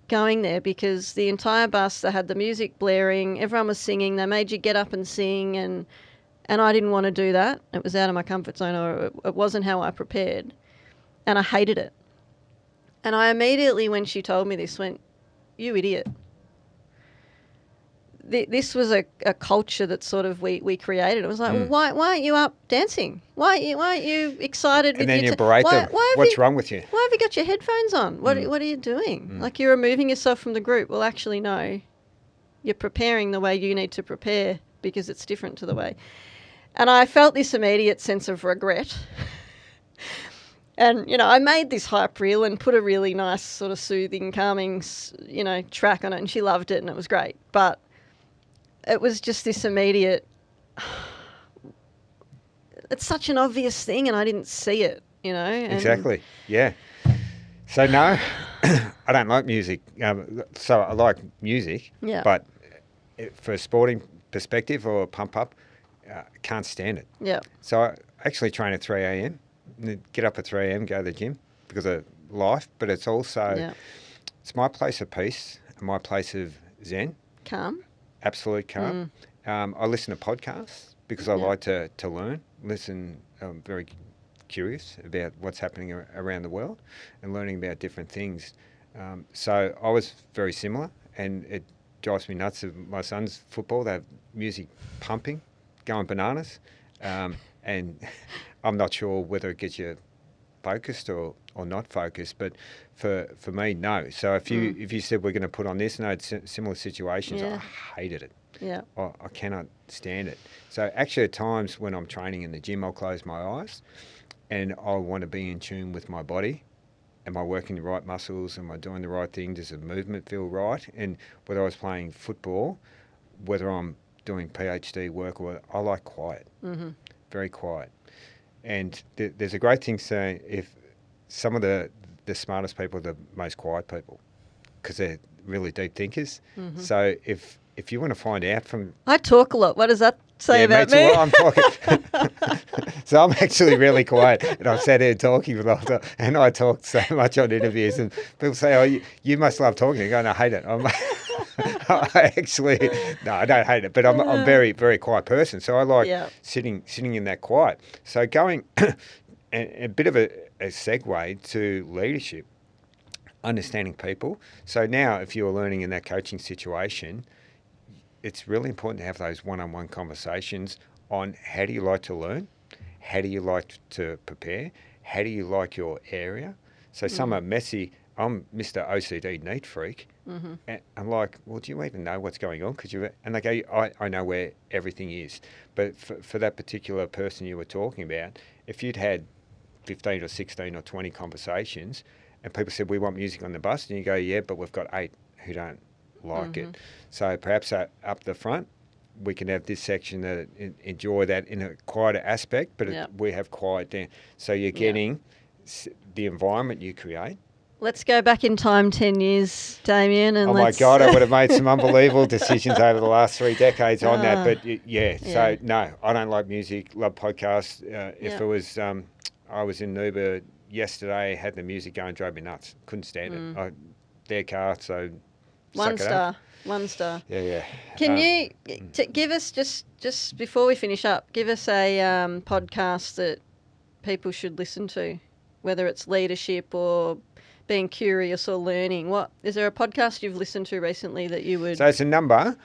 going there, because the entire bus, they had the music blaring, everyone was singing, they made you get up and sing, and I didn't want to do that. It was out of my comfort zone, or it wasn't how I prepared, and I hated it. And I immediately, when she told me this, went, you idiot. This was a culture that sort of we created. It was like, well, why aren't you up dancing? Why aren't you excited? And then you berate them. What's wrong with you? Why have you got your headphones on? What are you doing? Like, you're removing yourself from the group. Well, actually, no. You're preparing the way you need to prepare, because it's different to the way. And I felt this immediate sense of regret. And, I made this hype reel and put a really nice sort of soothing, calming, track on it, and she loved it and it was great. But it was just this immediate, it's such an obvious thing and I didn't see it, And exactly, yeah. So no, I don't like music. So I like music, but for a sporting perspective or a pump up, can't stand it. Yeah. So I actually train at 3 a.m, get up at 3 a.m, go to the gym because of life, but it's also, it's my place of peace and my place of zen. Calm. Absolute calm. I listen to podcasts because I like to learn. I'm very curious about what's happening around the world and learning about different things. So I was very similar, and it drives me nuts of my son's football. They have music pumping, going bananas, and I'm not sure whether it gets you focused or not focused, but for me, no. So if you said we're going to put on this, no, it's similar situations. I hated it. Yeah. I cannot stand it. So actually, at times when I'm training in the gym, I'll close my eyes, and I want to be in tune with my body. Am I working the right muscles? Am I doing the right thing? Does the movement feel right? And whether I was playing football, whether I'm doing PhD work, or I like quiet, very quiet. And there's a great thing saying, if some of the smartest people are the most quiet people, because they're really deep thinkers. So if you want to find out from... I talk a lot. What does that say about me? Well, I'm talking. So I'm actually really quiet, and I've sat here talking for a long time, and I talk so much on interviews, and people say, oh, you must love talking. I go, no, I hate it. I don't hate it, but I'm a very, very quiet person. So I like sitting in that quiet. So going, a bit of a segue to leadership, understanding people. So now if you're learning in that coaching situation, it's really important to have those one-on-one conversations on how do you like to learn? How do you like to prepare? How do you like your area? So some are messy. I'm Mr. OCD neat freak. And I'm like, well, do you even know what's going on? And they go, I know where everything is. But for that particular person you were talking about, if you'd had 15 or 16 or 20 conversations and people said, we want music on the bus, and you go, yeah, but we've got 8 who don't like it. So perhaps up the front, we can have this section that enjoy that in a quieter aspect, but we have quiet down. So you're getting the environment you create. Let's go back in time 10 years, Damien. And my God, I would have made some unbelievable decisions over the last 3 decades on that. But so no, I don't like music, love podcasts. If it was, I was in Uber yesterday, had the music going, drove me nuts. Couldn't stand it. Their car, so... One star. Yeah. Can you give us, just before we finish up, give us a podcast that people should listen to, whether it's leadership or being curious or learning? Is there a podcast you've listened to recently that you would... So it's a number.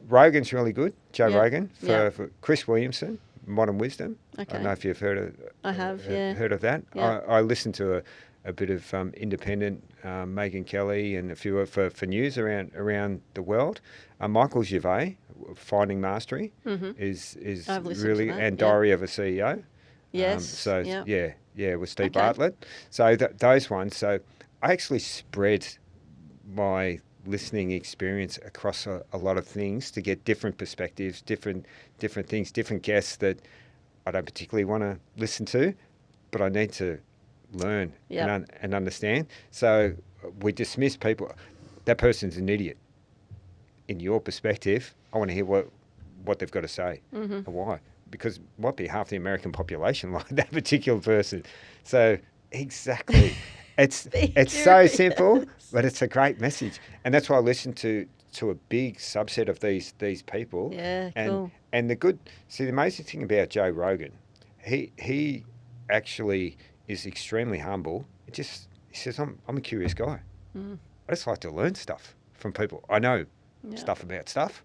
Rogan's really good, Joe Rogan, for Chris Williamson, Modern Wisdom. Okay. I don't know if you've heard of... I have, heard of that. Yeah. I listened to a bit of independent, Megan Kelly and a few for news around the world. Michael Gervais, Finding Mastery, is I've listened really, to that, and yeah. Diary of a CEO. Yes. So yeah. yeah, with Steve Okay. Bartlett. So those ones. So I actually spread my listening experience across a lot of things to get different perspectives, different things, different guests that I don't particularly want to listen to, but I need to learn Yep. and understand. So we dismiss people. That person's an idiot. In your perspective, I want to hear what they've got to say and why. Because it might be half the American population like that particular person. So exactly. It's so simple, but it's a great message. And that's why I listen to a big subset of these people. Yeah, cool. And the amazing thing about Joe Rogan, he actually is extremely humble. He says, I'm a curious guy. I just like to learn stuff from people. I know stuff about stuff,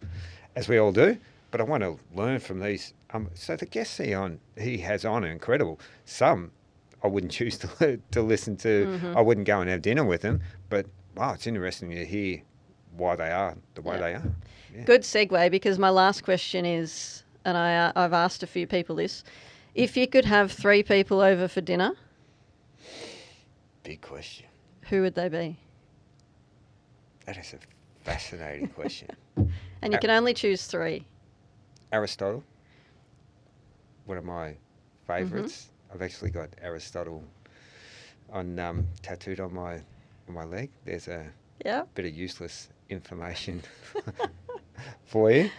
as we all do, but I want to learn from these. So the guests he has on are incredible. Some I wouldn't choose to listen to. I wouldn't go and have dinner with them, but wow, it's interesting to hear why they are the way they are. Yeah. Good segue, because my last question is, and I've asked a few people this, if you could have 3 people over for dinner, Big question. who would they be? That is a fascinating question. And you can only choose 3. Aristotle, one of my favourites. I've actually got Aristotle on tattooed on my leg. There's a Yeah. bit of useless information for you.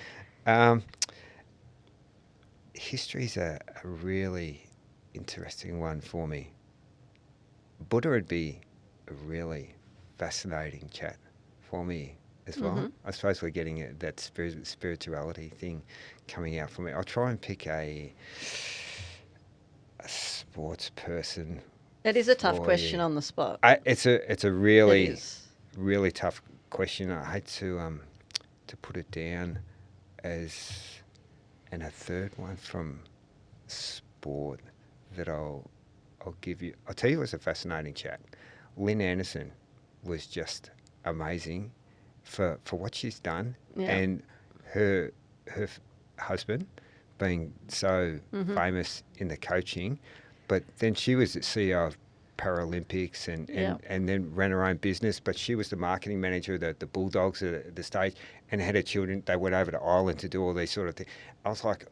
History's a really interesting one for me. Buddha would be a really fascinating chat for me as well. I suppose we're getting that spirituality thing coming out for me. I'll try and pick a sports person. It is a tough for question you. on the spot. It's a It really is. really tough question. I hate to put it down as, and a third one from sport that I'll give you. I'll tell you, it was a fascinating chat. Lynn Anderson was just amazing for what she's done, and her husband being so famous in the coaching, but then she was the CEO of Paralympics and then ran her own business, but she was the marketing manager of the Bulldogs at the stage, and had her children. They went over to Ireland to do all these sort of things. I was like,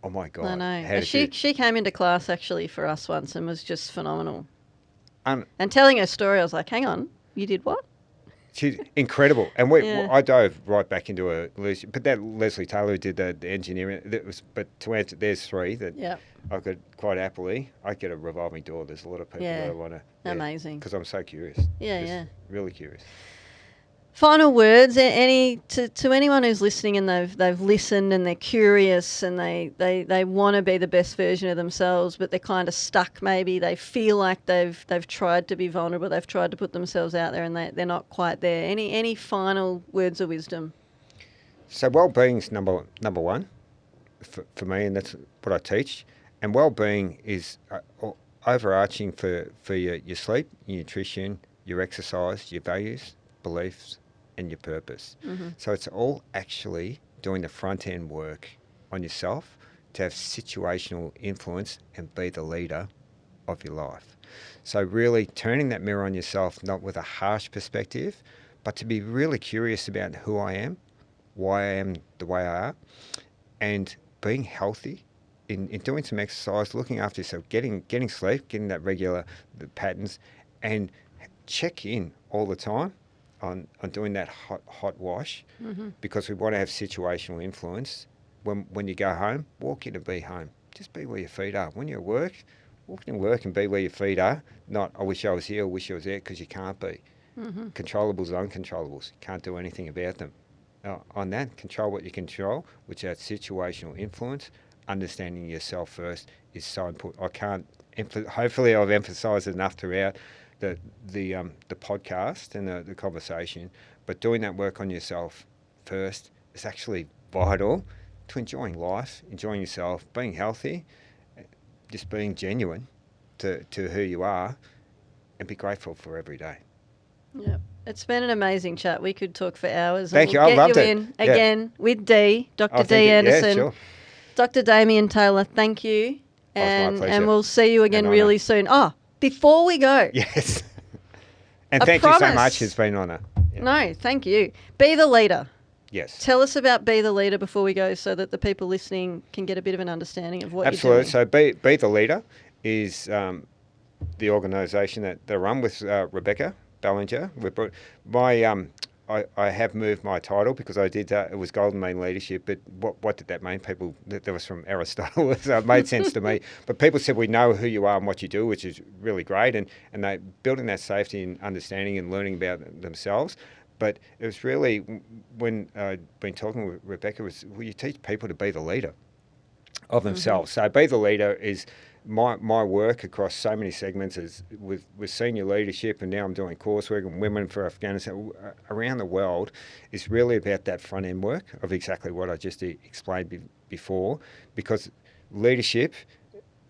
oh my God. I know. how did She came into class actually for us once and was just phenomenal. Um, And telling her story, I was like, hang on, you did what? She's incredible, and Yeah. I dove right back into her. But that Leslie Taylor who did the engineering. But to answer, there's 3 that I could quite happily. I get a revolving door. There's a lot of people Yeah. that I want to. Amazing. Because I'm so curious. Yeah, Just yeah. Really curious. Final words, to anyone who's listening and they've listened and they're curious and they want to be the best version of themselves, but they're kind of stuck maybe. They feel like they've tried to be vulnerable, they've tried to put themselves out there and they're not quite there. Any final words of wisdom? So well-being's number one for me, and that's what I teach. And well-being is overarching for your sleep, your nutrition, your exercise, your values, beliefs, and your purpose. So it's all actually doing the front end work on yourself to have situational influence and be the leader of your life. So really turning that mirror on yourself, not with a harsh perspective, but to be really curious about who I am, why I am the way I am, and being healthy in doing some exercise, looking after yourself, getting sleep, getting that regular patterns, and check in all the time on doing that hot wash, because we want to have situational influence. When you go home, walk in and be home. Just be where your feet are. When you're at work, walk in work and be where your feet are. Not, I wish I was here, I wish I was there, because you can't be. Controllables and uncontrollables. You can't do anything about them. On that, control what you control, which is situational influence. Understanding yourself first is so important. I can't. Hopefully, I've emphasised enough throughout the podcast and the conversation. But doing that work on yourself first is actually vital to enjoying life, enjoying yourself, being healthy, just being genuine to who you are, and be grateful for every day. Yeah. It's been an amazing chat. We could talk for hours. Thank and you. We'll I get loved you it. in Yeah. again with Dr. Oh, D. thank you. Anderson. Yeah, sure. Dr. Damien Taylor, thank you. Oh, it's my pleasure. And we'll see you again An really honour. soon. Oh, before we go. Yes. And I thank you so promise. much. It's been an honour. Yeah. No, thank you. Be the leader. Yes. Tell us about Be the Leader before we go so that the people listening can get a bit of an understanding of what Absolutely. you're doing. So Be the Leader is the organisation that they run with Rebecca Ballinger. I have moved my title because I did it was Golden Mean Leadership, but what did that mean? People, that was from Aristotle, so it made sense to me. But people said we know who you are and what you do, which is really great, and they building that safety and understanding and learning about themselves. But it was really, when I'd been talking with Rebecca, was, well, you teach people to be the leader of themselves. So Be the Leader is my work across so many segments is with senior leadership, and now I'm doing coursework and women for Afghanistan around the world, is really about that front end work of exactly what I just explained before, because leadership,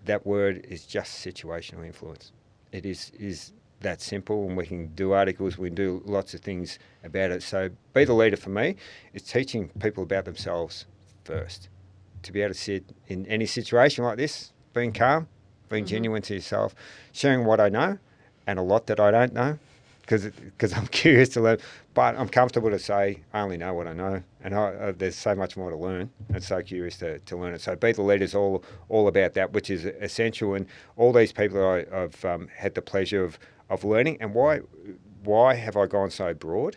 that word is just situational influence. It is that simple, and we can do articles, we can do lots of things about it. So Be the Leader for me is teaching people about themselves first, to be able to sit in any situation like this, being calm, being genuine to yourself, sharing what I know and a lot that I don't know, because I'm curious to learn, but I'm comfortable to say I only know what I know, and there's so much more to learn, and so curious to learn it. So Be the Leader is all about that, which is essential, and all these people that I've had the pleasure of learning. And why have I gone so broad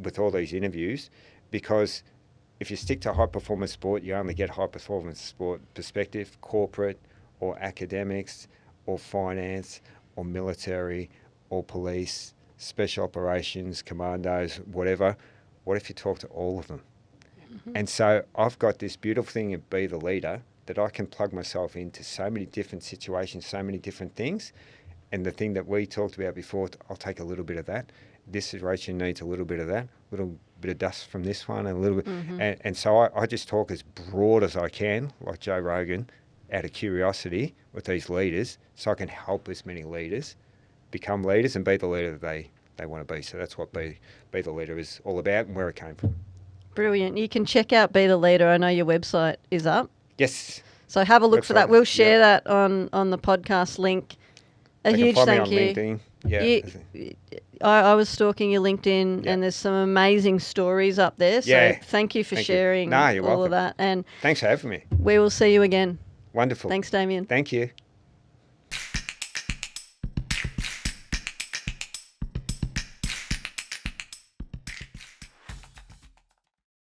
with all these interviews? Because if you stick to high performance sport, you only get high performance sport perspective, corporate or academics or finance or military or police, special operations, commandos, whatever. What if you talk to all of them? And so I've got this beautiful thing of Be the Leader, that I can plug myself into so many different situations, so many different things. And the thing that we talked about before, I'll take a little bit of that. This situation needs a little bit of that, a little bit of dust from this one, and a little bit. And so I just talk as broad as I can, like Joe Rogan, out of curiosity with these leaders, so I can help as many leaders become leaders and be the leader that they want to be. So that's what Be the Leader is all about, and where it came from. Brilliant. You can check out Be the Leader. I know your website is up. Yes. So have a look for Website, that. We'll share yeah. that on the podcast link. A They huge can thank find me you. on LinkedIn. Yeah. I was stalking your LinkedIn, Yeah. and there's some amazing stories up there. So Yeah. thank you for Thank you. sharing No, you're all welcome. of that. And Thanks for having me. we will see you again. Wonderful. Thanks, Damien. Thank you.